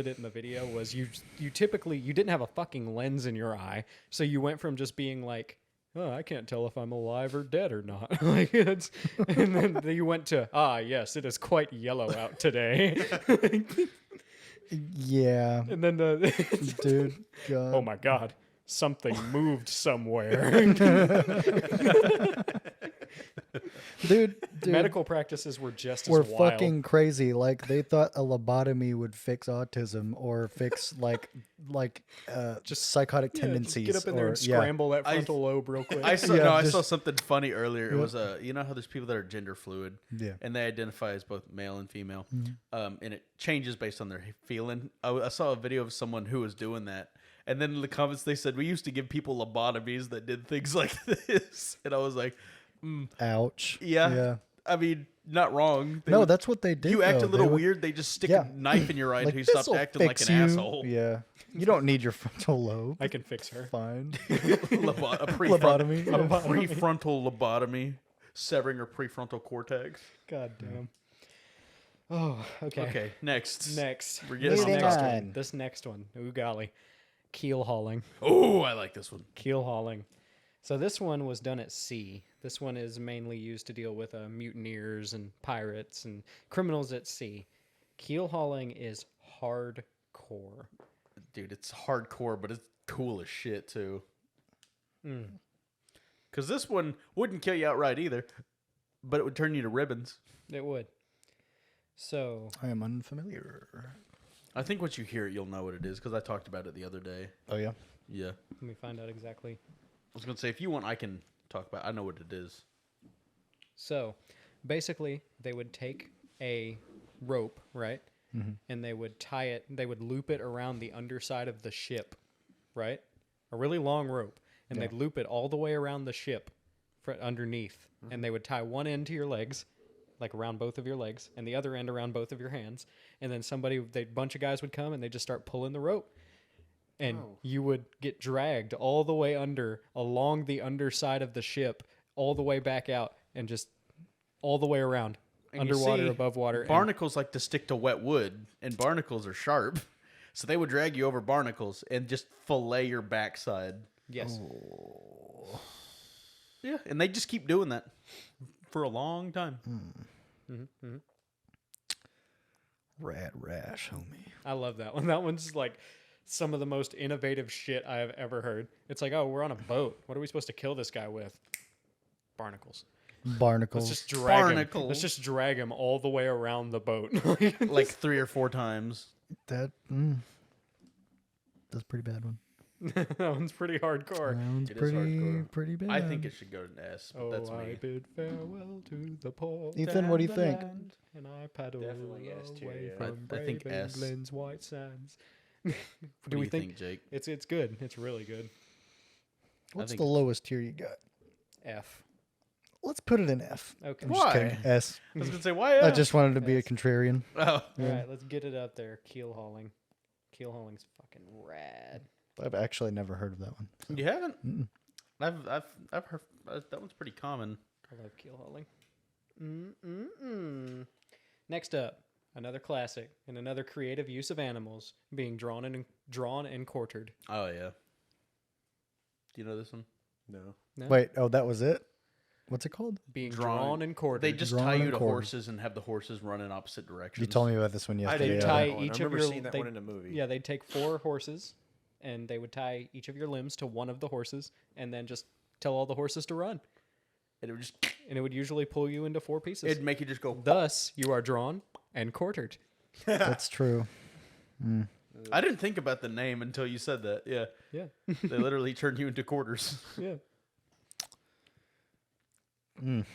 it in the video was you typically you didn't have a fucking lens in your eye, so you went from just being like, oh, I can't tell if I'm alive or dead or not. Like it's, and then you went to, yes, it is quite yellow out today. Yeah, And then the dude. God. oh my god, something moved somewhere. dude. Medical practices were just as We're wild. fucking crazy. Like they thought a lobotomy would fix autism or fix just psychotic Yeah, tendencies. just get up in there or, and scramble that frontal lobe real quick. I saw Yeah, I just- saw something funny earlier. It was you know how there's people that are gender fluid, Yeah. and they identify as both male and female, and it changes based on their feeling. I saw a video of someone who was doing that, and then in the comments they said we used to give people lobotomies that did things like this, and I was like, Ouch. yeah. I mean, not wrong. They No, would- that's what they did. you act though. a little They would- weird. They just stick Yeah. a knife in your eye until you "This'll stop acting like fix an you." asshole. Yeah. You don't need your frontal lobe. I can fix her. Fine. A Lobotomy. prefrontal lobotomy, severing her prefrontal cortex. God damn. Oh, okay. Okay, next. Next. We're getting this Moving next on. one. This next one. Ooh, golly. Keel hauling. Oh, I like this one. Keel hauling. So this one was done at sea. This one is mainly used to deal with mutineers and pirates and criminals at sea. Keel hauling is hardcore. Dude, it's hardcore, but it's cool as shit too. Mm. Because this one wouldn't kill you outright either, but it would turn you to ribbons. It would. So I am unfamiliar. I think once you hear it, you'll know what it is, because I talked about it the other day. Oh yeah. Yeah. let me find out exactly. I was going to say, if you want, I can talk about it. I know what it is. So basically, they would take a rope, right? And they would tie it, they would loop it around the underside of the ship, right? A really long rope. And they'd loop it all the way around the ship underneath. And they would tie one end to your legs, like around both of your legs, and the other end around both of your hands. And then a bunch of guys would come and they'd just start pulling the rope. And you would get dragged all the way along the underside of the ship, all the way back out, and just all the way around. And you Underwater, see, above water. and- Barnacles like to stick to wet wood, and barnacles are sharp. So they would drag you over barnacles and just fillet your backside. Yes. Yeah, and they just keep doing that for a long time. Rad rash, homie. I love that one. That one's like some of the most innovative shit I have ever heard. It's like, oh, we're on a boat. What are we supposed to kill this guy with? Barnacles. Barnacles. Let's just drag him. Barnacles. Let's just drag him all the way around the boat. Like 3 or 4 times. That's a pretty bad one. That one's pretty hardcore. Sounds It is hardcore. pretty bad. I think it should go to an S, but Oh, that's I me. bid farewell to the port. Ethan, what do you and the think? land, And I paddle Definitely S tier, away yeah. from I think brave S. England's white sands. What do we you think? Jake? It's good. It's really good. What's think the lowest tier you got? F. Let's put it in F. Okay. I'm just Why? kidding. S. I was gonna say why? I just wanted to be a contrarian. Oh, All right, let's get it up there. Keel hauling. Keel hauling's fucking rad. I've actually never heard of that one. you haven't? I've heard that one's pretty common. I love keel hauling. Next up, another classic and another creative use of animals being drawn and quartered. Oh yeah. Do you know this one? No. No? Wait, oh, that was it? What's it called? Being Drawn. drawn and quartered. They just Drawn tie you and to quartered. horses and have the horses run in opposite directions. You told me about this one I yesterday. didn't They yeah. tie know that one. each I of remember your- seeing that they- one in a movie. Yeah, they'd take 4 horses, and they would tie each of your limbs to one of the horses, and then just tell all the horses to run. And it would just And it would usually pull you into 4 pieces. it'd make you just go. Thus, you are drawn and quartered. That's true. I didn't think about the name until you said that. Yeah. Yeah. They literally turn you into quarters. Yeah.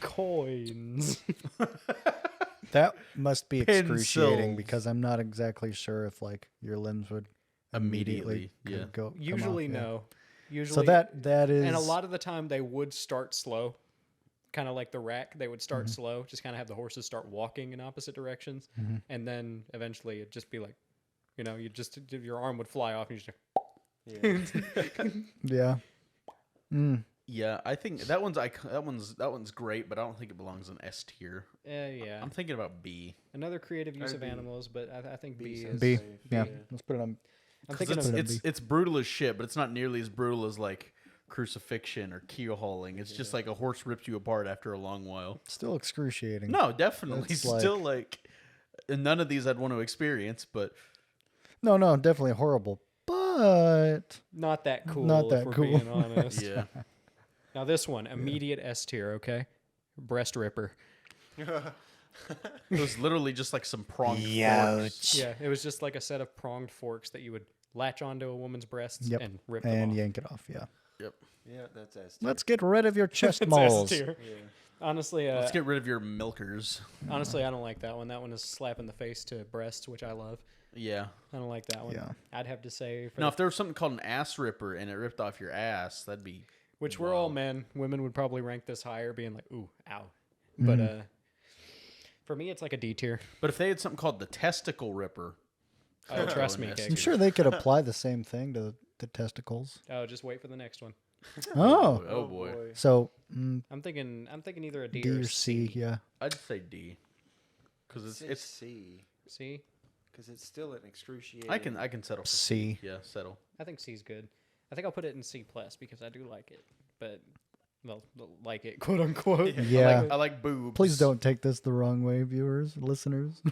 Coins. That must be excruciating Pencils. because I'm not exactly sure if like your limbs would immediately Immediately, yeah. come Usually, off, yeah. no. Usually, So that is and a lot of the time they would start slow, kind of like the rack. They would start slow, just kind of have the horses start walking in opposite directions, and then eventually it'd just be like, you just your arm would fly off, and you just yeah. Yeah, I think that one's great, but I don't think it belongs in S tier. yeah. I'm thinking about B. Another creative use Or of B. animals, but I think B sounds is. B. safe. Yeah. Yeah. Let's put it on. I'm 'Cause thinking of it's brutal as shit, but it's not nearly as brutal as like crucifixion or keel hauling. It's just like a horse rips you apart after a long while. Still excruciating. No, definitely. It's Still like and none of these I'd want to experience, but No, definitely horrible. But not that cool. Not if that we're cool. Being honest. yeah. Now this one, immediate S tier. Okay, breast ripper. It was literally just like some pronged forks. Yeah, it was just like a set of pronged forks that you would latch onto a woman's breasts Yep. and rip them and off. yank it off. Yeah. Yep. Yeah, that's S. Let's get rid of your chest It's moles. S tier. Yeah. Honestly, Let's get rid of your milkers. honestly, I don't like that one. That one is slap in the face to breasts, which I love. Yeah. I don't like that one. Yeah. I'd have to say, for Now, the- if there was something called an ass ripper and it ripped off your ass, that'd be which we're all Wow. men. Women would probably rank this higher, being like, "Ooh, ow." But for me, it's like a D tier. But if they had something called the testicle ripper, Oh, trust an me, S Keg. I'm sure they could apply the same thing to the testicles. Oh, just wait for the next one. Oh. oh boy. So I'm thinking either a D, D or or C. Yeah. I'd say D. Because It's it's C C. because it's still an excruciating. I can settle for C. Yeah, settle. I think C's good. I think I'll put it in C plus because I do like it, but well, like it, quote unquote. Yeah. I like boobs. Please don't take this the wrong way, viewers, listeners.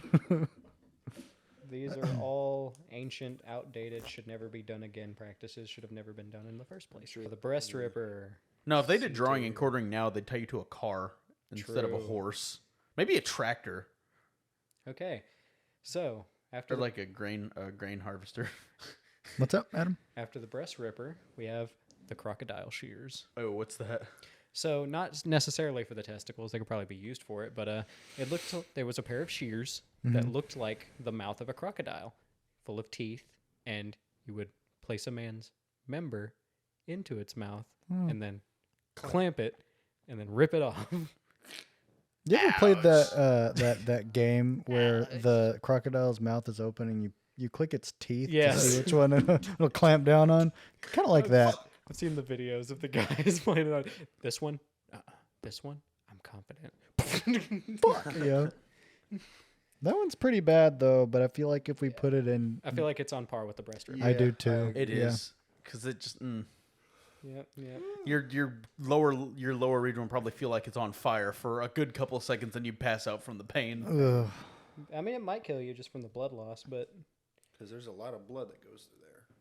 These are all ancient, outdated, should never be done again practices. Should have never been done in the first place. The breast ripper. No, if they did drawing and quartering now, they'd tie you to a car instead of a True. horse. Maybe a tractor Okay, so after or like a grain harvester. What's up, Adam? after the breast ripper, we have the crocodile shears. Oh, what's that? So not necessarily for the testicles; they could probably be used for it. But it looked there was a pair of shears that looked like the mouth of a crocodile, full of teeth, and you would place a man's member into its mouth and then clamp it and then rip it off. You ever played that game where the crocodile's mouth is open and you click its teeth to Yes. see which one it'll clamp down on? Kind of like that. I've seen the videos of the guys playing it on this one. This one, I'm confident. Yeah. That one's pretty bad though, but I feel like if we put it in, I feel like it's on par with the breast ripper. I Yeah, do too. It Yeah. is because it just Yep, yep. your lower region will probably feel like it's on fire for a good couple of seconds, and you pass out from the pain. Ugh. I mean, it might kill you just from the blood loss, but because there's a lot of blood that goes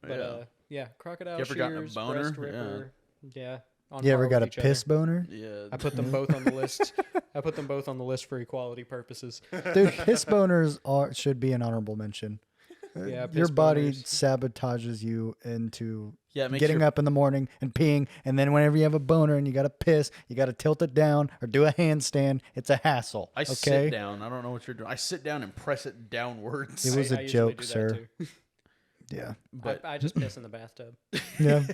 through there. yeah, crocodile You ever gotten a shears, boner? breast ripper. Yeah. on You par ever got a with each other. piss boner? Yeah, I put them both on the list. I put them both on the list for equality purposes. Dude, piss boners should be an honorable mention. Yeah, Your piss body boners. sabotages you into Yeah, it makes getting your- up in the morning and peeing, and then whenever you have a boner and you got to piss, you got to tilt it down or do a handstand. It's a hassle. I okay? sit down. I don't know what you're doing. I sit down and press it downwards. It was I a usually joke, do that sir. too. Yeah. But I just piss in the bathtub. Yeah.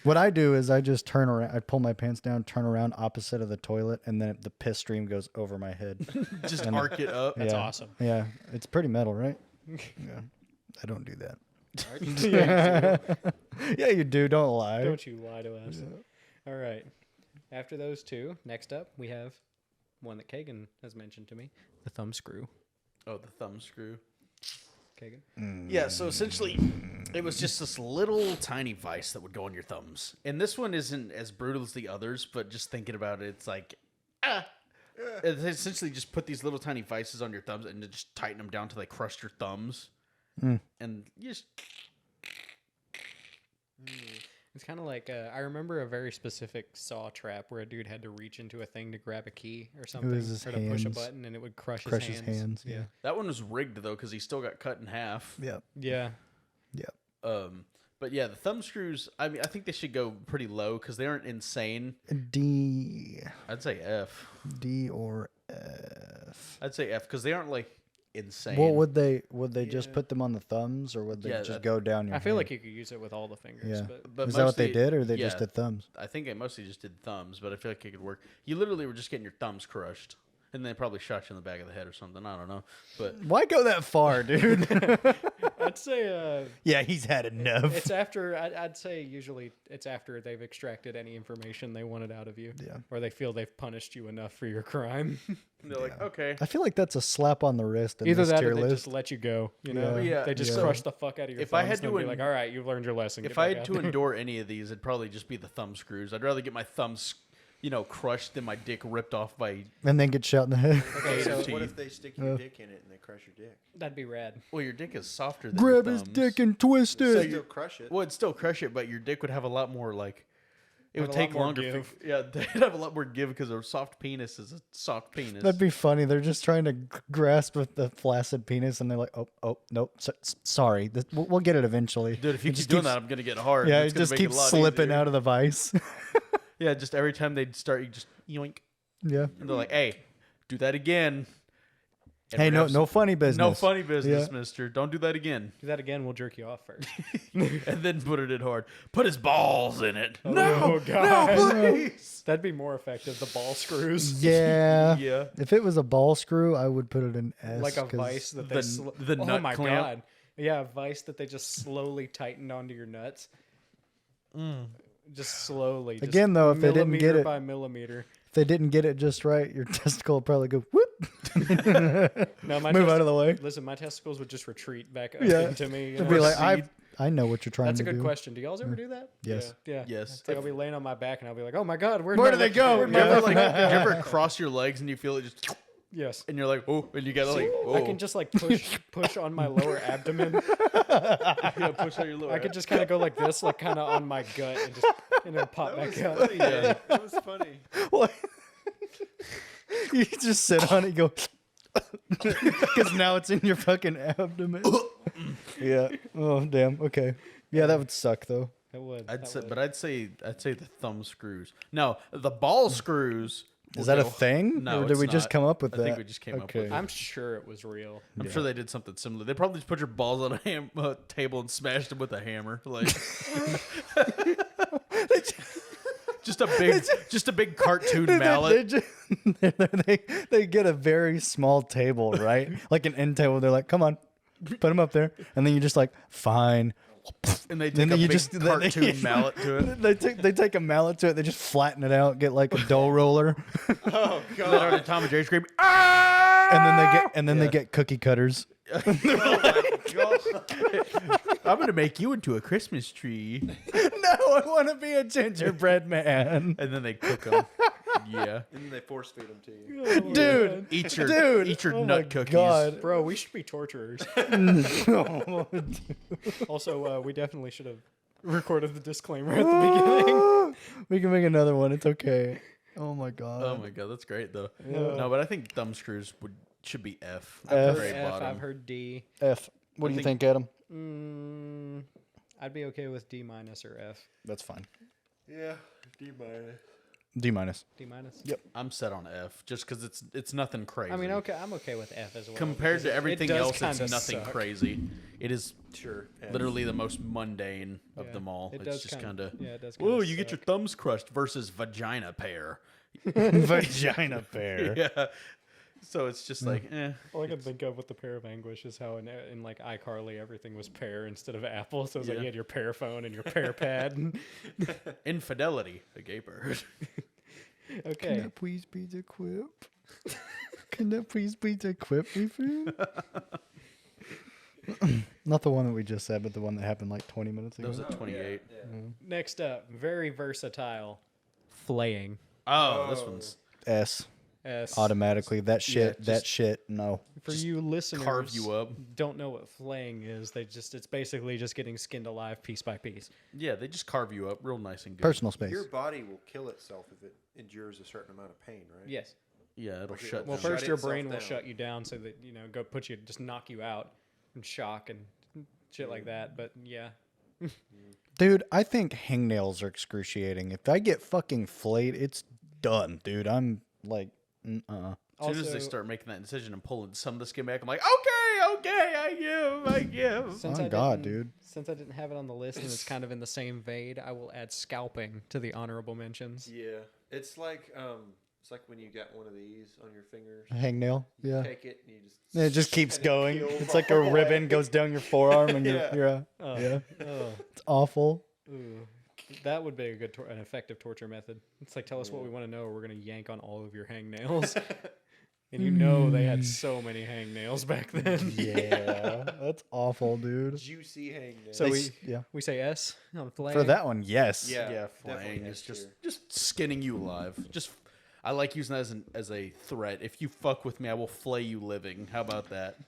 What I do is I just turn around. I pull my pants down, turn around opposite of the toilet, and then the piss stream goes over my head. just arc it up. That's Yeah. awesome. Yeah. It's pretty metal, right? Yeah. I don't do that. Yeah, Yeah, you do. Don't lie. don't you lie to us. All right. After those two, next up we have one that Kagan has mentioned to me, the thumb screw. Oh, the thumb screw. Kagan. Yeah, so essentially, it was just this little tiny vice that would go on your thumbs. And this one isn't as brutal as the others, but just thinking about it, it's like, It essentially just put these little tiny vices on your thumbs and just tighten them down till they crushed your thumbs. And you just... It's kind of like I remember a very specific saw trap where a dude had to reach into a thing to grab a key or something, his or to push a hands. button, and it would crush Crush his his hands. hands, yeah. That one was rigged, though, because he still got cut in half. Yep. Yeah. Yep. But yeah, the thumb screws, I mean, I think they should go pretty low because they aren't insane. D I'd say F. or F. I'd say F because they aren't, like, insane. Well, would they just put them on the thumbs, or would they Yeah, just that- go down your I feel hand? like you could use it with all the fingers. Yeah. But Is that what they mostly- did, or they yeah, just did thumbs? I think they mostly just did thumbs, but I feel like it could work. You literally were just getting your thumbs crushed, and they probably shot you in the back of the head or something. I don't know, but Why go that far, dude? I'd say Yeah, he's had enough. it's after. I'd say usually it's after they've extracted any information they wanted out of you. Yeah. Or they feel they've punished you enough for your crime. they're like, okay, I feel like that's a slap on the wrist in Either this that tier or they list. just let you go. You know, Yeah. Yeah, they just yeah. crush the fuck out of your If thumbs. I had and to be like, all right, you've learned your lesson. if Get I back had out to there." endure any of these, it'd probably just be the thumb screws. I'd rather get my thumbs, crushed than my dick ripped off by. And then get shot in the head. Okay, so teeth. What if they stick your dick in it and they crush your dick? that'd be rad. Well, your dick is softer than Grab your his thumbs. dick and twist So it. still crush it. Well, it'd still crush it, but your dick would have a lot more like. It Have would a lot take more longer. give. Yeah, they'd have a lot more give because a soft penis is a soft penis. That'd be funny. They're just trying to grasp with the flaccid penis, and they're like, "Oh, nope, sorry. We'll get it eventually." Dude, if you It keep just doing keeps- that, I'm gonna get hard. Yeah, It's it gonna just make it keeps a lot slipping easier. out of the vice. Yeah, just every time they'd start, you just yoink, Yeah. and they're like, "Hey, do that again." And Hey, we're gonna no have funny business. No funny business, Yeah. mister. Don't do that again. Do that again, we'll jerk you off first. And then put it in hard. Put his balls in it. Oh, God. No, please. That'd be more effective, the ball screws. Yeah. Yeah. If it was a ball screw, I would put it in S. Like a 'cause vice that they... the oh, nut my clamp. God. Yeah, a vice that they just slowly tightened onto your nuts. Just slowly. Just Again, though, if they didn't get millimeter it- by millimeter. If they didn't get it just right, your testicle would probably go whoop. No, my Move out of the way. Listen, my testicles would just retreat back Yeah. into me. you It'd know? be like, I know what you're trying That's to a do. good question. Do y'all's ever do that? Yes. Yeah. Yes. It's like I'll be laying on my back and I'll be like, oh my God, Where do they go? Where'd You my ever, left like, leg go? you ever cross your legs and you feel it just, Yes. and you're like, oh, and you gotta like, oh. I can just like push on my lower abdomen. yeah, push out your lower. I could just kind of go like this, like kind of on my gut, and then pop back out. Funny, Dave. That was funny. What? You just sit on it and go, because now it's in your fucking abdomen. Yeah. Oh, damn. Okay. Yeah, that would suck, though. It would. I'd that say, would. but I'd say the thumb screws. No, the ball screws. Is will that a go- thing? No, or did it's we just not. come up with I that? think we just came up with it. I'm sure it was real. I'm sure they did something similar. They probably just put your balls on a table and smashed them with a hammer, like just a big cartoon mallet. They get a very small table, right? Like an end table. They're like, come on, put them up there. And then you're just like, fine. And they Then take a you big just- cartoon mallet to it. They take a mallet to it. They just flatten it out, get like a dough roller, Oh And then God. on Tom and Jerry scream, ah! and then they get cookie cutters. I'm gonna make you into a Christmas tree. No, I want to be a gingerbread man, And then they cook them. Yeah. And then they force feed them to you. dude. Eat your Oh my nut cookies. God. Bro, we should be torturers. Also, we definitely should have recorded the disclaimer at the beginning. We can make another one. It's okay. Oh my god. Oh my god, that's great though. Yeah. No, but I think thumb screws should be F. F. Very F, bottom. I've heard D. F. What do you think, Adam? I'd be okay with D minus or F. That's fine. Yeah. D minus. D minus. D minus. Yep. I'm set on F just because it's nothing crazy. I mean, okay, I'm okay with F as well. Compared because to it everything does else, it's kinda nothing suck. crazy. It is Sure. literally the most mundane of Yeah, them all. it It's does just kinda- kind of, yeah, it does whoa, kinda you get your suck. thumbs crushed versus vagina pear. Vagina pear. Yeah. So it's just like, All I can think of with the pear of anguish is how in like iCarly everything was pear instead of apple. So it was like Yeah. you had your pear phone and your pear pad. infidelity, a gay bird. Can Okay. that please be the quip? Can that please be the quip we found? Not the one that we just said, but the one that happened like 20 minutes That ago. was at 28. Next up, very versatile, flaying. Oh, this one's S. S. Automatically. That shit. just that shit. No. For you listeners, carve you up. don't know what flaying is. It's basically just getting skinned alive piece by piece. Yeah, they just carve you up real nice and good. Personal space. Your body will kill itself if it endures a certain amount of pain, right? Yes. Yeah, it'll Okay, shut Well, down. Shut first your itself brain will down. shut you down so that just knock you out and shock and shit like that. But yeah, Dude, I think hangnails are excruciating. If I get fucking flayed, it's done, dude. I'm like, As soon as they Also- start making that decision and pulling some of the skin back, I'm like, okay, I give. since Oh, I God, didn't- dude. Since I didn't have it on the list and it's kind of in the same vein, I will add scalping to the honorable mentions. Yeah, it's like when you got one of these on your fingers. hangnail. You Yeah. take it and you just. It just keeps and it going. peels It's like a all ribbon away. goes down your forearm and Yeah. you're Oh, yeah. oh, It's awful. ooh. That would be an effective torture method. It's like, tell us what we want to know, or we're going to yank on all of your hangnails. And they had so many hangnails back then. Yeah. That's awful, dude. Juicy hangnail. So Yeah. we say S on flaying. For that one, yes. Yeah. Yeah, definitely flaying S is tier. just skinning you alive. I like using that as a threat. If you fuck with me, I will flay you living. How about that?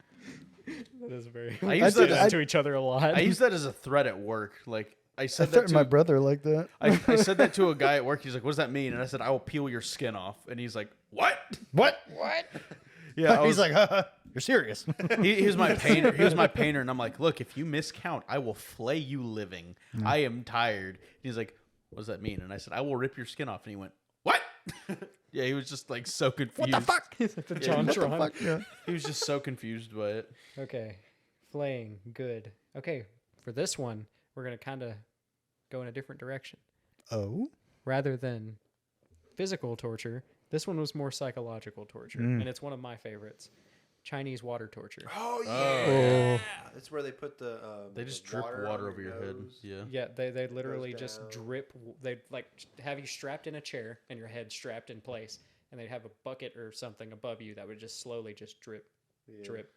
That is very. I We use do that- that to each other a lot. I use that as a threat at work. Like I I said that threatened to my brother like that. I said that to a guy at work. He's like, "What does that mean?" And I said, "I will peel your skin off." And he's like, "What?" What? Yeah, He's like, you're serious. he was my painter. He was my painter, and I'm like, "Look, if you miscount, I will flay you living. I am tired." He's like, "What does that mean?" And I said, "I will rip your skin off." And he went, "What?" Yeah, he was just like so confused. What the fuck? the John Tron. Fuck, yeah. He was just so confused by it. Okay, flaying, good. Okay, for this one, we're gonna kind of go in a different direction. Oh? Rather than physical torture, this one was more psychological torture, and it's one of my favorites: Chinese water torture. Oh yeah. Oh. That's where they put the. They just the drip water on over your head. nose. Yeah. Yeah, they literally just down. drip. They like have you strapped in a chair and your head strapped in place, and they'd have a bucket or something above you that would just slowly just drip, drip,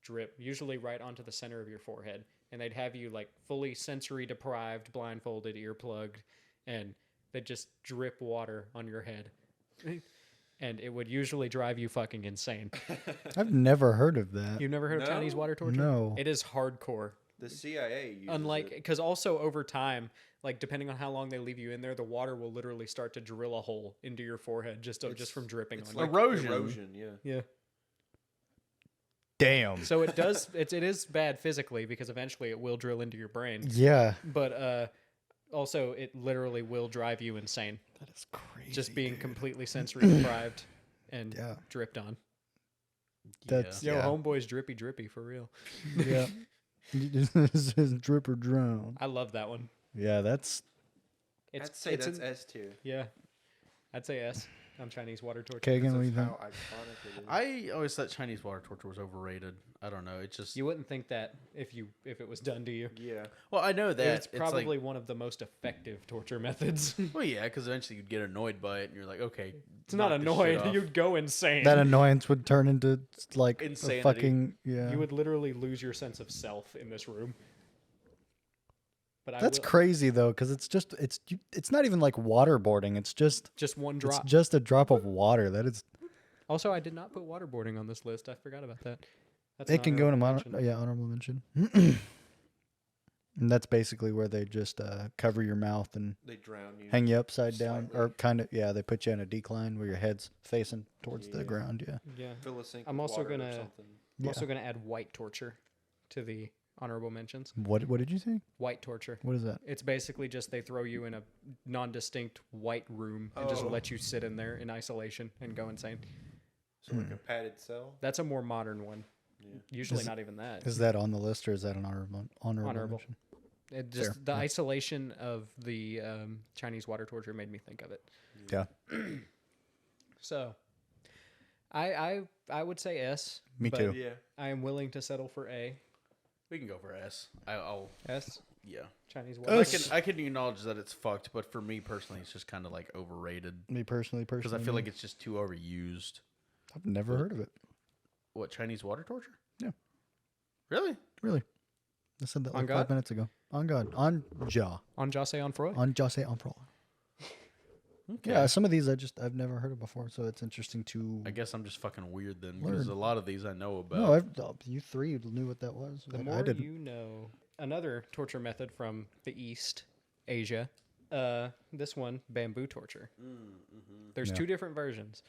drip. Usually right onto the center of your forehead, and they'd have you like fully sensory deprived, blindfolded, earplugged, and they'd just drip water on your head, and it would usually drive you fucking insane. I've never heard of that. You've never heard of No? Chinese water torture? No. It is hardcore. The CIA uses Unlike, it. because also over time, like depending on how long they leave you in there, the water will literally start to drill a hole into your forehead just from dripping It's on like Erosion. Erosion, yeah. you. Yeah. Damn. So it does. it is bad physically because eventually it will drill into your brain, Yeah. but also it literally will drive you insane. That is crazy. Just being completely sensory deprived and Yeah. dripped on. That's Yo, yeah. homeboy's drippy for real. Yeah. This is drip or drown. I love that one. Yeah, that's I'd say that's an- S tier. yeah. I'd say S on Chinese water torture. Kagan. Because What do of you think? how iconic it is. I always thought Chinese water torture was overrated. I don't know. It's just You wouldn't think that if it was done to you. Yeah. well, I know that It's probably one of the most effective torture methods. well, yeah, because eventually you'd get annoyed by it, and you're like, okay, It's not knock this shit annoying. off. You'd go insane. That annoyance would turn into like Insanity. a fucking yeah. You would literally lose your sense of self in this room. But That's crazy though, because it's not even like waterboarding. It's just one drop. It's just a drop of water. That is. Also, I did not put waterboarding on this list. I forgot about that. That's It an can go in a honorable mention. honorable mention. And that's basically where they just cover your mouth and They drown you. hang you upside down, Slightly. or kind of they put you in a decline where your head's facing towards the Yeah. ground. Yeah. Yeah. Fill a sink I'm with also water or gonna- something. I'm Yeah. also going to add white torture to the honorable mentions. What did you say? White torture. What is that? It's basically just they throw you in a non-distinct white room and just Oh. let you sit in there in isolation and go insane. So like a padded cell. That's a more modern one. Yeah. Usually Is- not even that. Is that on the list or is that an honorable Honorable. mention? It just Fair, the yeah. isolation of the Chinese water torture made me think of it. Yeah. So, I would say S. Me but too. Yeah. I am willing to settle for A. We can go for S. I'll S. yeah. Chinese Oh, water. I can acknowledge that it's fucked, but for me personally, it's just kind of like overrated Me personally, because I feel no. like it's just too overused. I've never heard of it. What, Chinese water torture? Yeah. Really? Really. I said that On like God? 5 minutes ago. On God. On Ja. On Jose on Freud. On Jose en Pro. Okay. Yeah, some of these I've never heard of before, so it's interesting to. I guess I'm just fucking weird then, because Learn. a lot of these I know about. No, you three knew what that was. The I more didn't. you know. Another torture method from the East, Asia. This one, bamboo torture. There's Yeah. 2 different versions.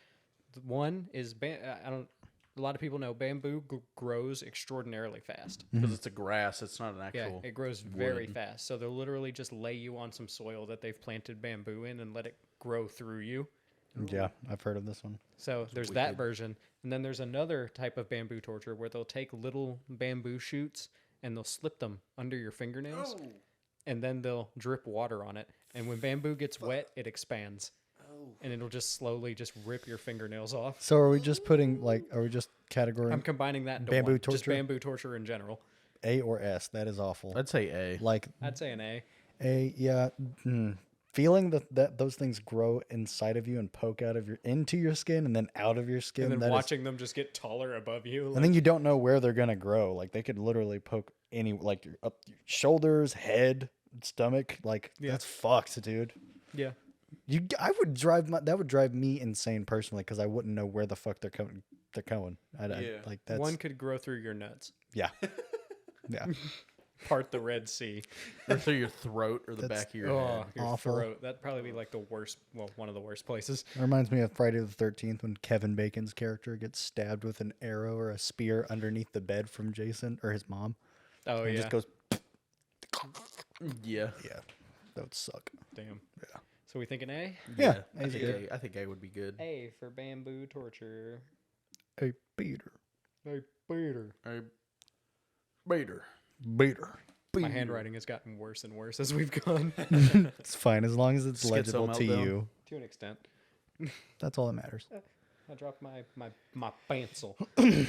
One is I don't. A lot of people know bamboo grows extraordinarily fast. Because it's a grass, it's not an Yeah, actual. it grows very wood. fast. So they'll literally just lay you on some soil that they've planted bamboo in and let it grow through you. Yeah, I've heard of this one. So there's that version. And then there's another type of bamboo torture where they'll take little bamboo shoots and they'll slip them under your fingernails. And then they'll drip water on it. And when bamboo gets wet, it expands. And it'll just slowly just rip your fingernails off. So are we just putting are we just categorizing I'm combining that into Bamboo one. Just torture? bamboo torture in general. A or S? That is awful. I'd say A. Like I'd say an A. A, yeah. Feeling that those things grow inside of you and poke out of into your skin and then out of your skin. And then that is- watching them just get taller above you. and then you don't know where they're gonna grow. Like they could literally poke like your up your shoulders, head, stomach. Like Yeah. that's fucked, dude. yeah. I would that would drive me insane personally because I wouldn't know where the fuck they're going. Yeah. Like that's One could grow through your nuts. yeah, yeah. Part the Red Sea. Or through your throat or the That's- back of your Oh, head. your Awful. throat. That'd probably be like the worst, well, one of the worst places. It reminds me of Friday the 13th when Kevin Bacon's character gets stabbed with an arrow or a spear underneath the bed from Jason or his mom. Oh, and it yeah. just goes, Yeah. yeah, that would suck. Damn. Yeah. So we thinking A? Yeah, I A's think good. A. I think A would be good. A for bamboo torture. A beater. A Peter. A Bader. Beater. My handwriting has gotten worse and worse as we've gone. It's fine as long as it's Schizo legible to meltdown. you. To an extent. That's all that matters. I dropped my pencil. Okay.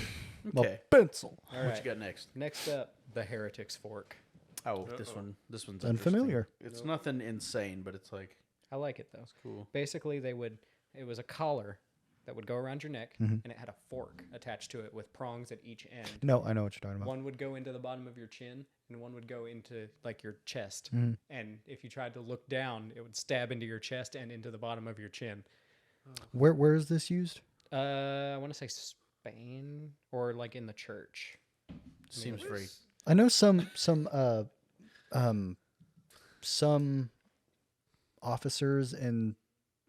My pencil. All What right. you got next? Next up, the Heretic's Fork. Oh, this one's Unfamiliar. interesting. It's nothing insane, but it's like I like it, though. cool. Basically, it was a collar that would go around your neck, and it had a fork attached to it with prongs at each end. No, I know what you're talking about. One would go into the bottom of your chin, and one would go into like your chest. And if you tried to look down, it would stab into your chest and into the bottom of your chin. Where is this used? I want to say Spain or like in the church. Seems very. I know some officers in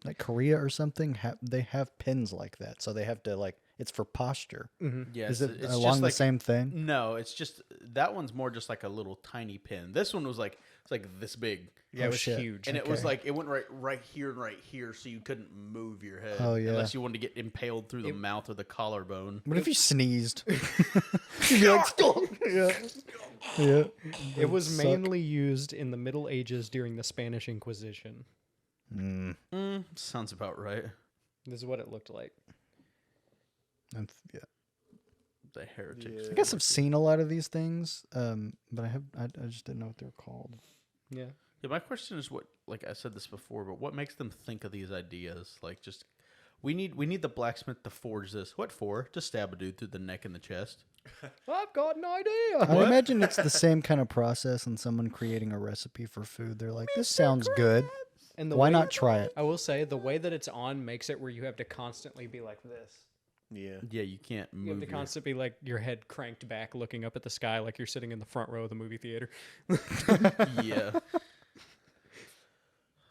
like Korea or something they have pins like that, so they have to like it's for posture. Yeah. Is it it's along just the like, same thing? No, it's just that one's more just like a little tiny pin. This one was like it's like this big. Yeah, Oh, it was shit. huge. And it was Okay. like it went right here and right here, so you couldn't move your head. Oh, yeah. Unless you wanted to get impaled through the mouth or the collarbone. What if you sneezed? You'd be like, yeah, yeah. It was Suck. mainly used in the Middle Ages during the Spanish Inquisition. Sounds about right. This is what it looked like. Yeah. The heretics. I guess I've seen a lot of these things, but I just didn't know what they were called. Yeah. Yeah, my question is what, like I said this before, but what makes them think of these ideas? Like, just we need the blacksmith to forge this. What for? To stab a dude through the neck and the chest. I've got an idea. I imagine it's the same kind of process in someone creating a recipe for food. They're like, this sounds good. And Why way- not try it? I will say the way that it's on makes it where you have to constantly be like this. Yeah. Yeah, you can't You have move. to constantly be like your head cranked back, looking up at the sky like you're sitting in the front row of the movie theater. Yeah.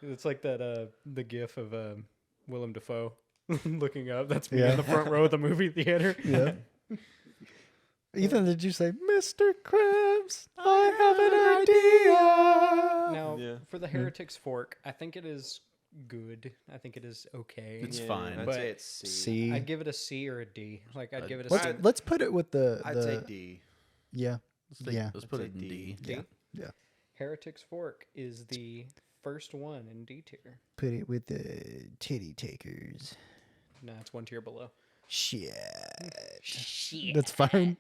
It's like that the gif of Willem Dafoe looking up. That's me Yeah. in the front row of the movie theater. Yeah. Ethan, did you say, Mr. Krabs, I have an idea? Now, Yeah. for the Heretic's Fork, I think it is good. I think it is okay. It's fine. I'd But- say it's C. C. I'd give it a C or a D. Like I'd give it a C. Let's put it with the I'd say D. yeah. Let's I'd put say it in D. D. D. Yeah. Heretic's Fork is the first one in D tier. Put it with the titty takers. No, it's one tier below. Shit. That's fine.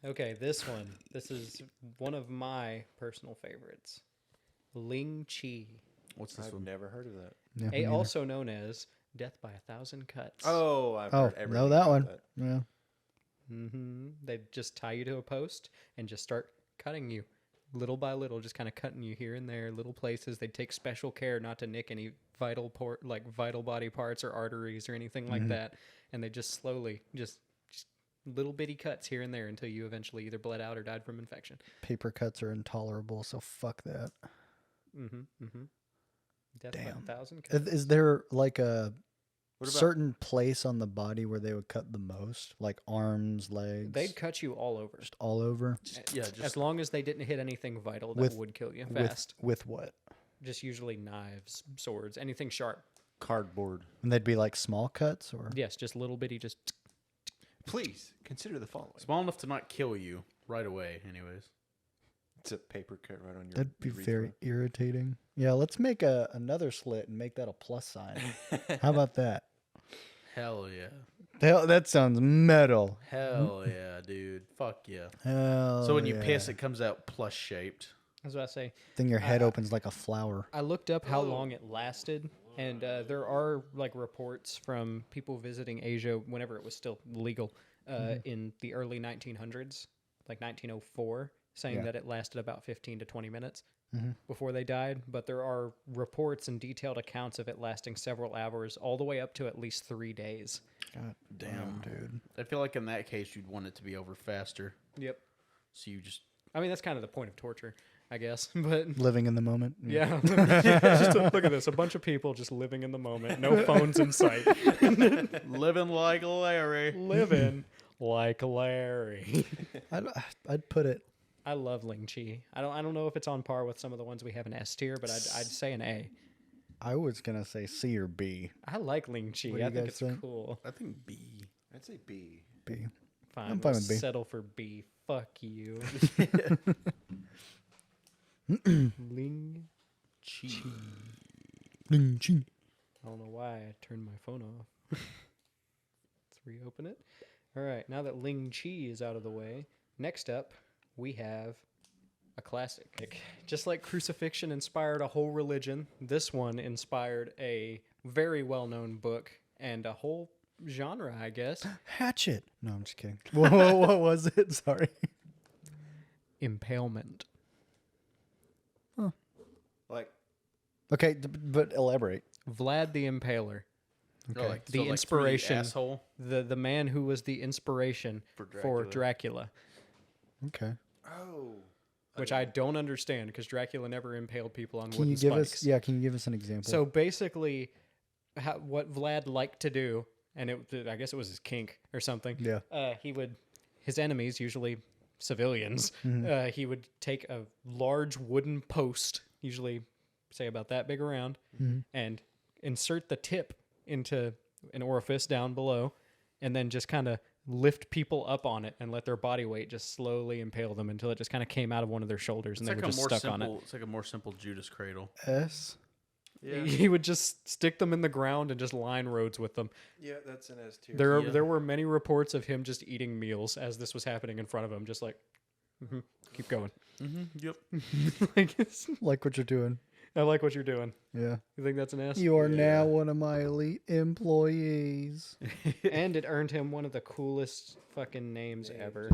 Okay, this one. This is one of my personal favorites. Ling Chi, What's this I've one? never heard of that. Yeah, me neither. also known as Death by 1,000 Cuts. Oh, I've Oh, heard everything know that about one. that. Yeah. They just tie you to a post and just start cutting you little by little, just kind of cutting you here and there, little places. They take special care not to nick any vital body parts or arteries or anything like that, and they just slowly just little bitty cuts here and there until you eventually either bled out or died from infection. Paper cuts are intolerable, so fuck that. Death by Damn. 1,000 Cuts. Is there like a What about- certain place on the body where they would cut the most? Like arms, legs? They'd cut you all over. just all over? Yeah, As just long as they didn't hit anything vital that With- would kill you With, fast. with what? Just usually knives, swords, anything sharp. Cardboard. And they'd be like small cuts or? Yes, just little bitty, just Please consider the following. small enough to not kill you right away. Anyways, It's a paper cut right on your. That'd be urethra. very irritating. Yeah, let's make another slit and make that a plus sign. How about that? hell yeah, Hell, that sounds metal. hell yeah, dude, fuck yeah. Hell So when you yeah. piss, it comes out plus shaped. I was about to say, Then your head opens like a flower. I looked up how long it lasted, and there are like reports from people visiting Asia whenever it was still legal in the early 1900s, like 1904, saying Yeah. that it lasted about 15 to 20 minutes before they died. But there are reports and detailed accounts of it lasting several hours, all the way up to at least 3 days. God Damn, dude. I feel like in that case you'd want it to be over faster. Yep. So you just I mean, that's kind of the point of torture, I guess. But Living in the moment. yeah, just look at this. A bunch of people just living in the moment. No phones in sight. living like Larry. Living like Larry. I'd put it. I love Ling Chi. I don't know if it's on par with some of the ones we have in S tier, but I'd say an A. I was gonna say C or B. I like Ling Chi. What do I you think guys it's think? cool. I think B. I'd say B. B. Fine, I'm fine we'll with B. settle for B. Fuck you. Ling. Chi. Ling Chi. I don't know why I turned my phone off. Let's reopen it. All right, now that Ling Chi is out of the way, next up we have a classic. Just like crucifixion inspired a whole religion, this one inspired a very well-known book and a whole genre, I guess. Hatchet. No, I'm just kidding. What was it? Sorry. Impalement. Like Okay, but elaborate. Vlad the Impaler. Oh, like, The so, like, inspiration. asshole. The man who was the inspiration for Dracula. Okay. oh, Which I don't understand because Dracula never impaled people on Can wooden you give spikes. us? Yeah. Can you give us an example? So basically, what Vlad liked to do, and I guess it was his kink or something. Yeah. His enemies, usually civilians, Mm-hmm. he would take a large wooden post, usually say about that big around, Mm-hmm. and insert the tip into an orifice down below, and then just kind of lift people up on it and let their body weight just slowly impale them until it just kind of came out of one of their shoulders and It's they like were a just more stuck simple. on it. It's like a more simple Judas cradle. S. yeah, He would just stick them in the ground and just line roads with them. yeah, that's an S tier. There were many reports of him just eating meals as this was happening in front of him, just like, keep going. Yep. Like, Like what you're doing. I like what you're doing. Yeah. You think that's an S? You are now one of my elite employees. And it earned him one of the coolest fucking names ever.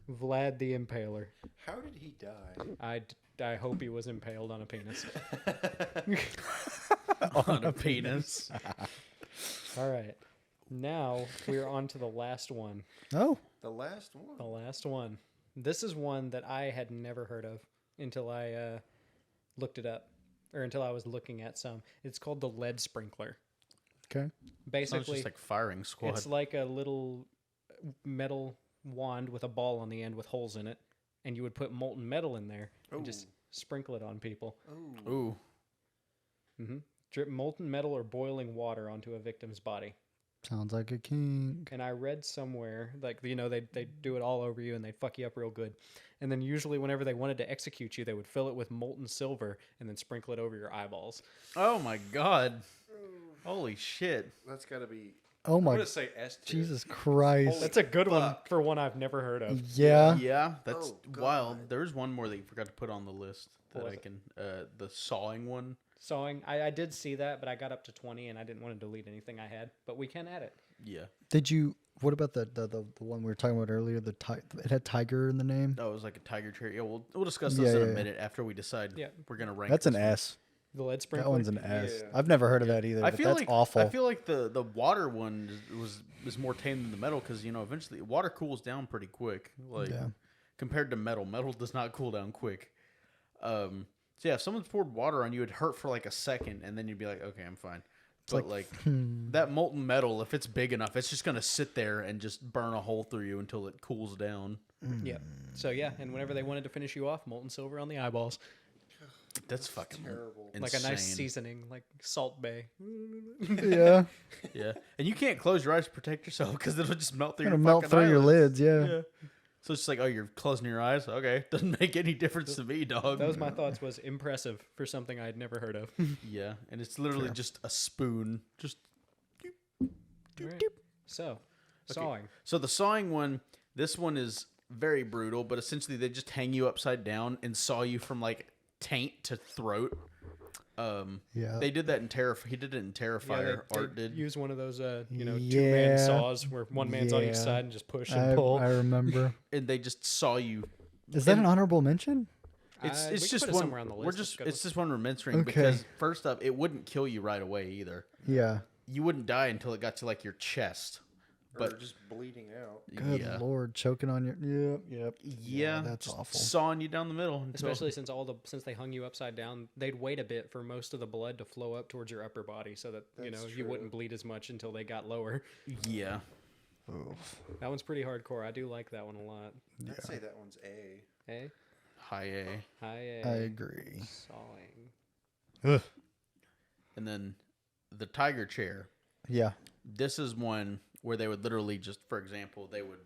Vlad the Impaler. How did he die? I hope he was impaled on a penis. On a penis. All right. Now we're on to the last one. Oh. The last one. The last one. This is one that I had never heard of until I looked it up, or until I was looking at some. It's called the lead sprinkler. Okay. Sounds Basically, just like firing squad. it's like a little metal wand with a ball on the end with holes in it, and you would put molten metal in there and just sprinkle it on people. Ooh. Drip molten metal or boiling water onto a victim's body. Sounds like a kink. And I read somewhere, like, you know, they do it all over you and they'd fuck you up real good. And then usually whenever they wanted to execute you, they would fill it with molten silver and then sprinkle it over your eyeballs. Oh my god. Holy shit. That's got to be Oh I'm my, gonna say S tier. Jesus Christ. That's a good one Fuck. for one I've never heard of. Yeah. Yeah, that's Oh, God. wild. There's one more that you forgot to put on the list that What was I it? can. The sawing one. Sawing. I did see that, but I got up to 20 and I didn't want to delete anything I had. But we can add it. Yeah. Did you? What about the one we were talking about earlier? It had tiger in the name. That was like a tiger chair. Yeah, we'll discuss Yeah, this in yeah, a yeah. minute after we decide. Yeah. We're gonna rank. That's an this one. S. The lead That sprinkler. one's an S. Yeah. I've never heard of that either. I But feel that's like awful. I feel like the water one was more tame than the metal because eventually water cools down pretty quick. Like Yeah. compared to metal does not cool down quick. So yeah, if someone's poured water on you, it'd hurt for like a second, and then you'd be like, okay, I'm fine. But like that molten metal, if it's big enough, it's just gonna sit there and just burn a hole through you until it cools down. Yeah. So yeah, and whenever they wanted to finish you off, molten silver on the eyeballs, That's fucking terrible. insane. like a nice seasoning, like Salt Bay. Yeah. Yeah, and you can't close your eyes to protect yourself because it'll just melt through Gonna your melt fucking through your eyelids. lids. Yeah. Yeah. So it's just like, oh, you're closing your eyes. Okay, doesn't make any difference to me, dog. That was my thoughts. Was impressive for something I had never heard of. Yeah, and it's literally just a spoon. Just Right. So, sawing. so the sawing one. This one is very brutal, but essentially they just hang you upside down and saw you from like taint to throat. Yeah. They did that in He did it in Terrifier. Art did. use one of those, two-man Yeah. saws where one man's on each Yeah. side and just push and pull. I remember. And they just saw you. Is that an honorable mention? It's We can just put it one. somewhere on the We're list. just Go it's just one we're mentioning Okay. because first up, it wouldn't kill you right away either. Yeah. You wouldn't die until it got to like your chest. Or But just bleeding out. Good yeah, Lord, choking on your. Yep. yeah, that's just awful. Sawing you down the middle. Until, Especially since they hung you upside down, they'd wait a bit for most of the blood to flow up towards your upper body, so that That's you true. wouldn't bleed as much until they got lower. yeah. Oof. That one's pretty hardcore. I do like that one a lot. I'd say that one's A. Hey, High A. hi, I agree. sawing. Ugh. And then the tiger chair. Yeah. This is one where they would literally just, for example, they would.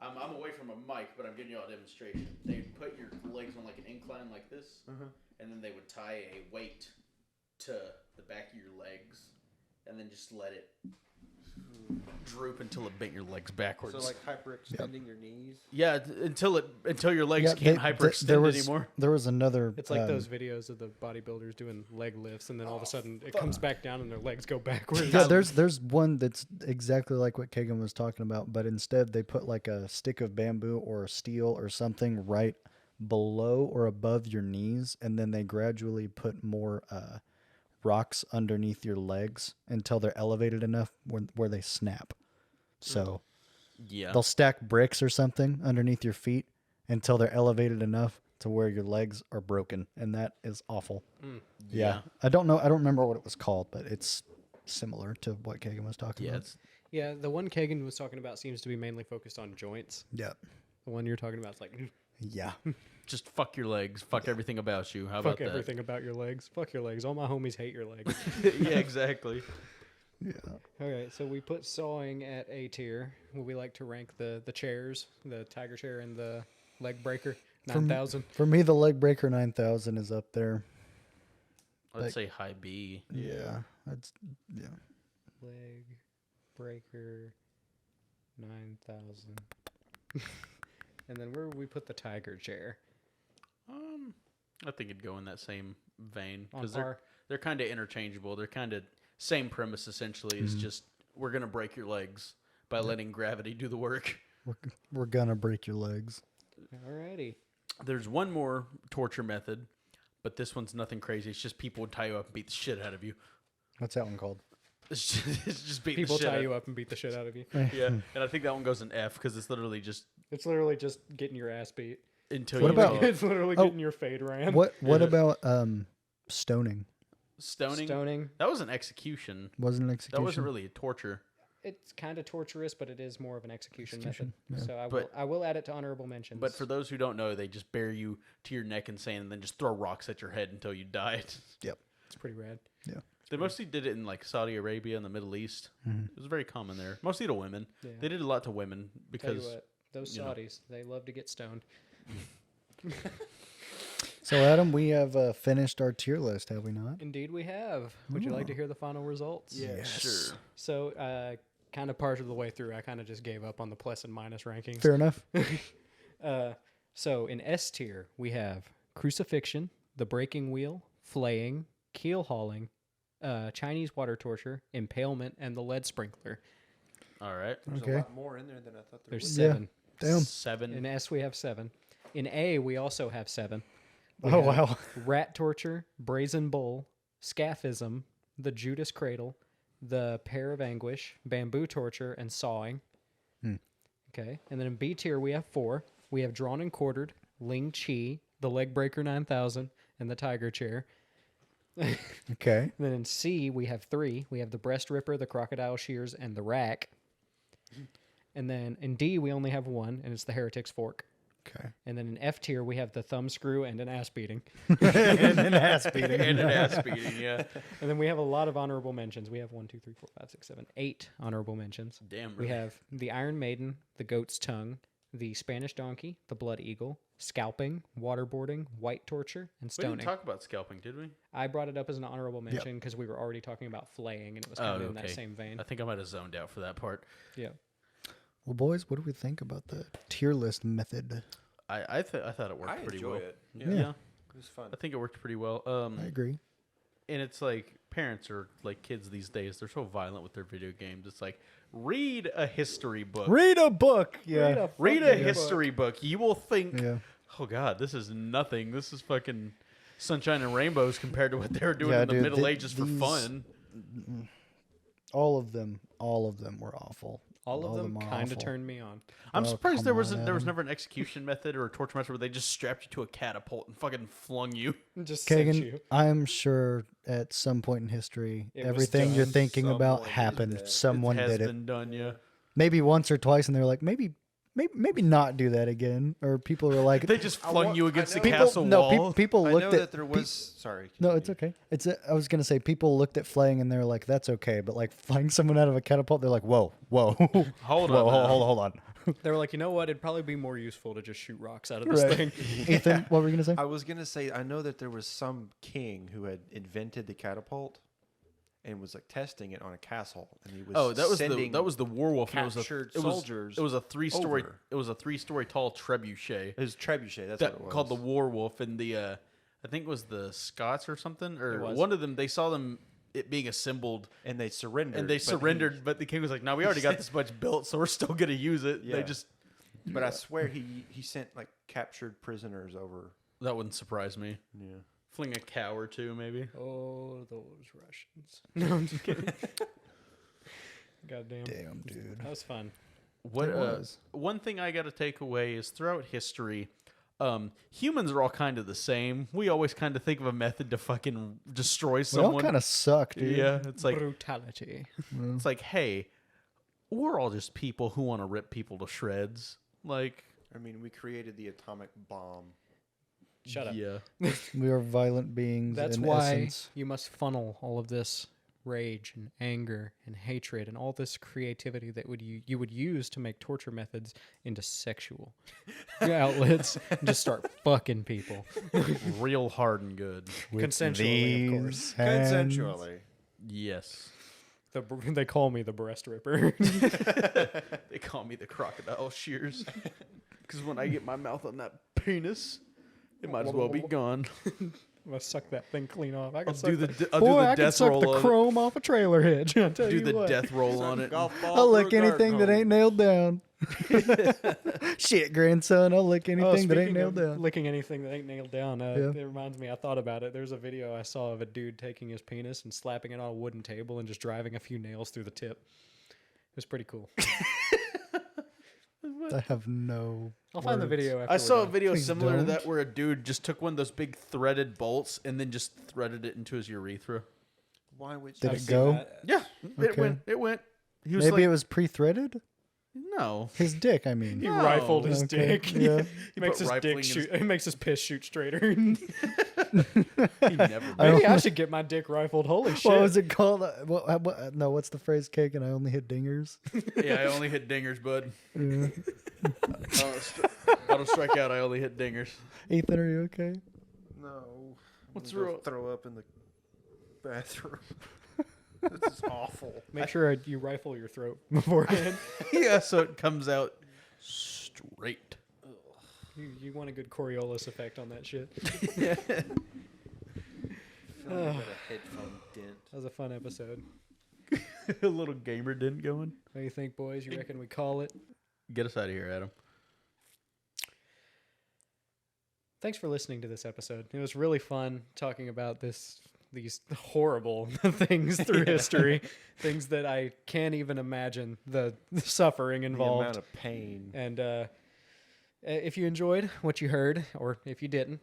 I'm away from a mic, but I'm giving you all a demonstration. They'd put your legs on like an incline like this, and then they would tie a weight to the back of your legs, and then just let it droop until it bent your legs backwards. So like hyperextending your knees. yeah, until your legs Yeah, can't they- hyperextend there was, anymore. There was another. It's like those videos of the bodybuilders doing leg lifts, and then all of a sudden it comes back down and their legs go backwards. Yeah, there's one that's exactly like what Kagan was talking about, but instead they put like a stick of bamboo or steel or something right below or above your knees, and then they gradually put more rocks underneath your legs until they're elevated enough where they snap. So Yeah, they'll stack bricks or something underneath your feet until they're elevated enough to where your legs are broken, and that is awful. Yeah. I don't remember what it was called, but it's similar to what Kagan was talking yeah. about. It's, Yeah, the one Kagan was talking about seems to be mainly focused on joints. Yeah. The one you're talking about is like, Yeah. just fuck your legs, fuck everything about you. How about fuck everything about your legs. Fuck your legs. All my homies hate your legs. that? Yeah, exactly. Yeah. All right, so we put sawing at A tier. Would we like to rank the chairs, the tiger chair and the leg breaker? 9,000. For me, the leg breaker 9,000 is up there. I'd Like- say high B. Yeah. That's yeah. Leg breaker 9,000. And then where would we put the tiger chair? I think it'd go in that same vein On because par. they're kind of interchangeable. They're kind of same premise essentially. It's just we're gonna break your legs by letting gravity do the work. We're gonna break your legs. Alrighty. There's one more torture method, but this one's nothing crazy. It's just people would tie you up and beat the shit out of you. What's that one called? It's just beating People the shit tie out. you up and beat the shit out of you. Yeah, and I think that one goes in F because it's literally just It's literally just getting your ass beat. until What you about- go. It's literally Oh. getting your fade ran. What Yeah. about stoning? Stoning. Stoning. That was an execution. Wasn't an execution. That wasn't really a torture. It's kind of torturous, but it is more of an execution Execution, method. So But- I will add it to honorable mentions. But for those who don't know, they just bury you to your neck in sand and then just throw rocks at your head until you died. Yep. it's pretty rad. Yeah. They mostly did it in like Saudi Arabia and the Middle East. It was very common there, mostly to women. Yeah. They did a lot to women Tell you because what, those you know. Saudis, they love to get stoned. So, Adam, we have finished our tier list, have we not? Indeed, we have. Would you like to hear the final results? Sure. So, kind of part of the way through, I kind of just gave up on the plus and minus rankings. Fair enough. So in S tier, we have crucifixion, the breaking wheel, flaying, keel hauling, Chinese water torture, impalement, and the lead sprinkler. All right. There's Okay. a lot more in there than I thought there There's was. 7. Damn. 7. In S, we have 7. In A, we also have 7. We Oh, have wow. rat torture, brazen bull, scaphism, the Judas cradle, the pear of anguish, bamboo torture, and sawing. Okay. And then in B tier, we have 4. We have drawn and quartered, Ling Chi, the leg breaker 9000, and the tiger chair. Okay. Then in C, we have 3. We have the breast ripper, the crocodile shears, and the rack. And then in D, we only have 1, and it's the heretic's fork. Okay. And then in F tier, we have the thumb screw and an ass beating. And an ass beating. And an ass beating, yeah. And then we have a lot of honorable mentions. We have 1, 2, 3, 4, 5, 6, 7, 8 honorable mentions. Damn. We Really. have the Iron Maiden, the Goat's Tongue, the Spanish Donkey, the Blood Eagle, scalping, waterboarding, white torture, and We stoning. didn't talk about scalping, did we? I brought it up as an honorable mention because we were already talking about flaying, and it was kind of in that same vein. I think I might have zoned out for that part. Yeah. Well, boys, what do we think about the tier list method? I thought it worked I pretty enjoy well. it. Yeah. Yeah. It was fun. I think it worked pretty well. I agree. And it's like parents are like kids these days. They're so violent with their video games. It's like read a history book. Read a book. Yeah. Read a fucking history book. You will think, Yeah. oh god, this is nothing. This is fucking sunshine and rainbows compared to what they were doing Yeah, in the dude, Middle Ages for these- fun. All of them were awful. All of them are kind of awful. turned me on. I'm Oh, surprised come there was on, there was Adam. never an execution method or a torture method where they just strapped you to a catapult and fucking flung you. Just sent Kagan, you. I'm sure at some point in history, It was everything you're done. thinking about Someone did happened. that. Someone it has did it. been done, yeah. Maybe once or twice, and they're like, maybe not do that again. Or people were like, They just flung wa- you I against the know- castle wall. people I looked know at. that there was. Sorry. No, it's continue. okay. I was gonna say people looked at flaying and they're like, "That's okay," but like flying someone out of a catapult, they're like, "Whoa, whoa, Hold whoa, on now. hold on." They were like, you know what? It'd probably be more useful to just shoot rocks out of this Right. thing. Ethan, what were you gonna say? I was gonna say I know that there was some king who had invented the catapult and was like testing it on a castle, and he was Oh, that was sending the werewolf. and captured it was, soldiers It was a 3-story. over. It was a 3-story tall trebuchet. It was trebuchet. That's That what it was. called the werewolf, and the I think it was the Scots or something, It or was. one of them. They saw them it being assembled, and they surrendered. and they but he- surrendered. But the king was like, "No, we already got this much built, so we're still gonna use it." Yeah. They just But I swear he sent like captured prisoners over. that wouldn't surprise me. Yeah. Fling a cow or two, maybe. Oh, those Russians. No, I'm just kidding. Goddamn. Damn, dude. That was fun. What It was. one thing I got to take away is throughout history, humans are all kind of the same. We always kind of think of a method to fucking destroy We someone. all kind of suck, dude. yeah, it's like Brutality. hey, we're all just people who want to rip people to shreds. Like, I mean, we created the atomic bomb. Shut up. yeah, We are violent beings. That's in why essence. you must funnel all of this rage and anger and hatred and all this creativity that you would use to make torture methods into sexual outlets and just start fucking people real hard and good. With consensually, of course. these hands. Consensually. Yes, They call me the breast ripper. they call me the crocodile shears because when I get my mouth on that penis, it might as well be gone. I'm gonna suck that thing clean off. I can I'll suck do the, the boy, I I'll do the can death suck roll the on chrome off a trailer hitch. I'll tell it. Do you the what. death roll on it. I'll lick anything that ain't nailed down. Shit, grandson, I'll lick anything that ain't speaking nailed of down. Licking anything that ain't nailed down. Yeah. It reminds me. I thought about it. There's a video I saw of a dude taking his penis and slapping it on a wooden table and just driving a few nails through the tip. It was pretty cool. I have no. I'll find the words. video. After I we're saw a done. video Please similar to don't. that where a dude just took one of those big threaded bolts and then just threaded it into his urethra. Why would Did you it see go? that? Yeah, it Okay. went. It went. He was Maybe like, it was pre-threaded. no. His dick, I mean. He No. rifled his Okay, dick. yeah. He makes put his rifling dick in shoot. his- He makes his piss shoot straighter. He never. I Maybe don't- I should get my dick rifled. Holy shit! What was it called? No, what's the phrase, Cake? And I only hit dingers. Yeah, I only hit dingers, bud. Yeah. I don't strike out. I only hit dingers. Ethan, are you okay? No. What's I'm gonna go wrong? Throw up in the bathroom. This is awful. Make sure you rifle your throat beforehand. Yeah, so it comes out straight. You want a good Coriolis effect on that shit. I feel like I got a headphone dent. That was a fun episode. A little gamer didn't going. What do you think, boys? You reckon we call it? Get us out of here, Adam. Thanks for listening to this episode. It was really fun talking about these horrible things through history, things that I can't even imagine the suffering The involved. amount of pain. And if you enjoyed what you heard, or if you didn't,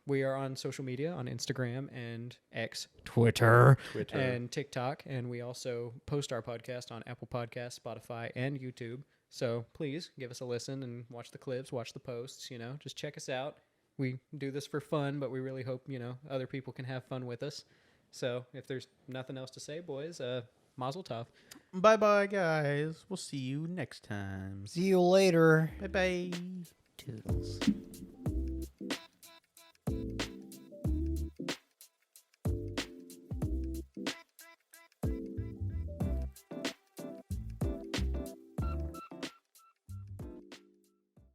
we are on social media on Instagram and X, Twitter, and TikTok. And we also post our podcast on Apple Podcasts, Spotify, and YouTube. So please give us a listen and watch the clips, watch the posts, just check us out. We do this for fun, but we really hope, other people can have fun with us. So if there's nothing else to say, boys, mazel tov. Bye-bye, guys. We'll see you next time. See you later. Bye-bye. Toodles.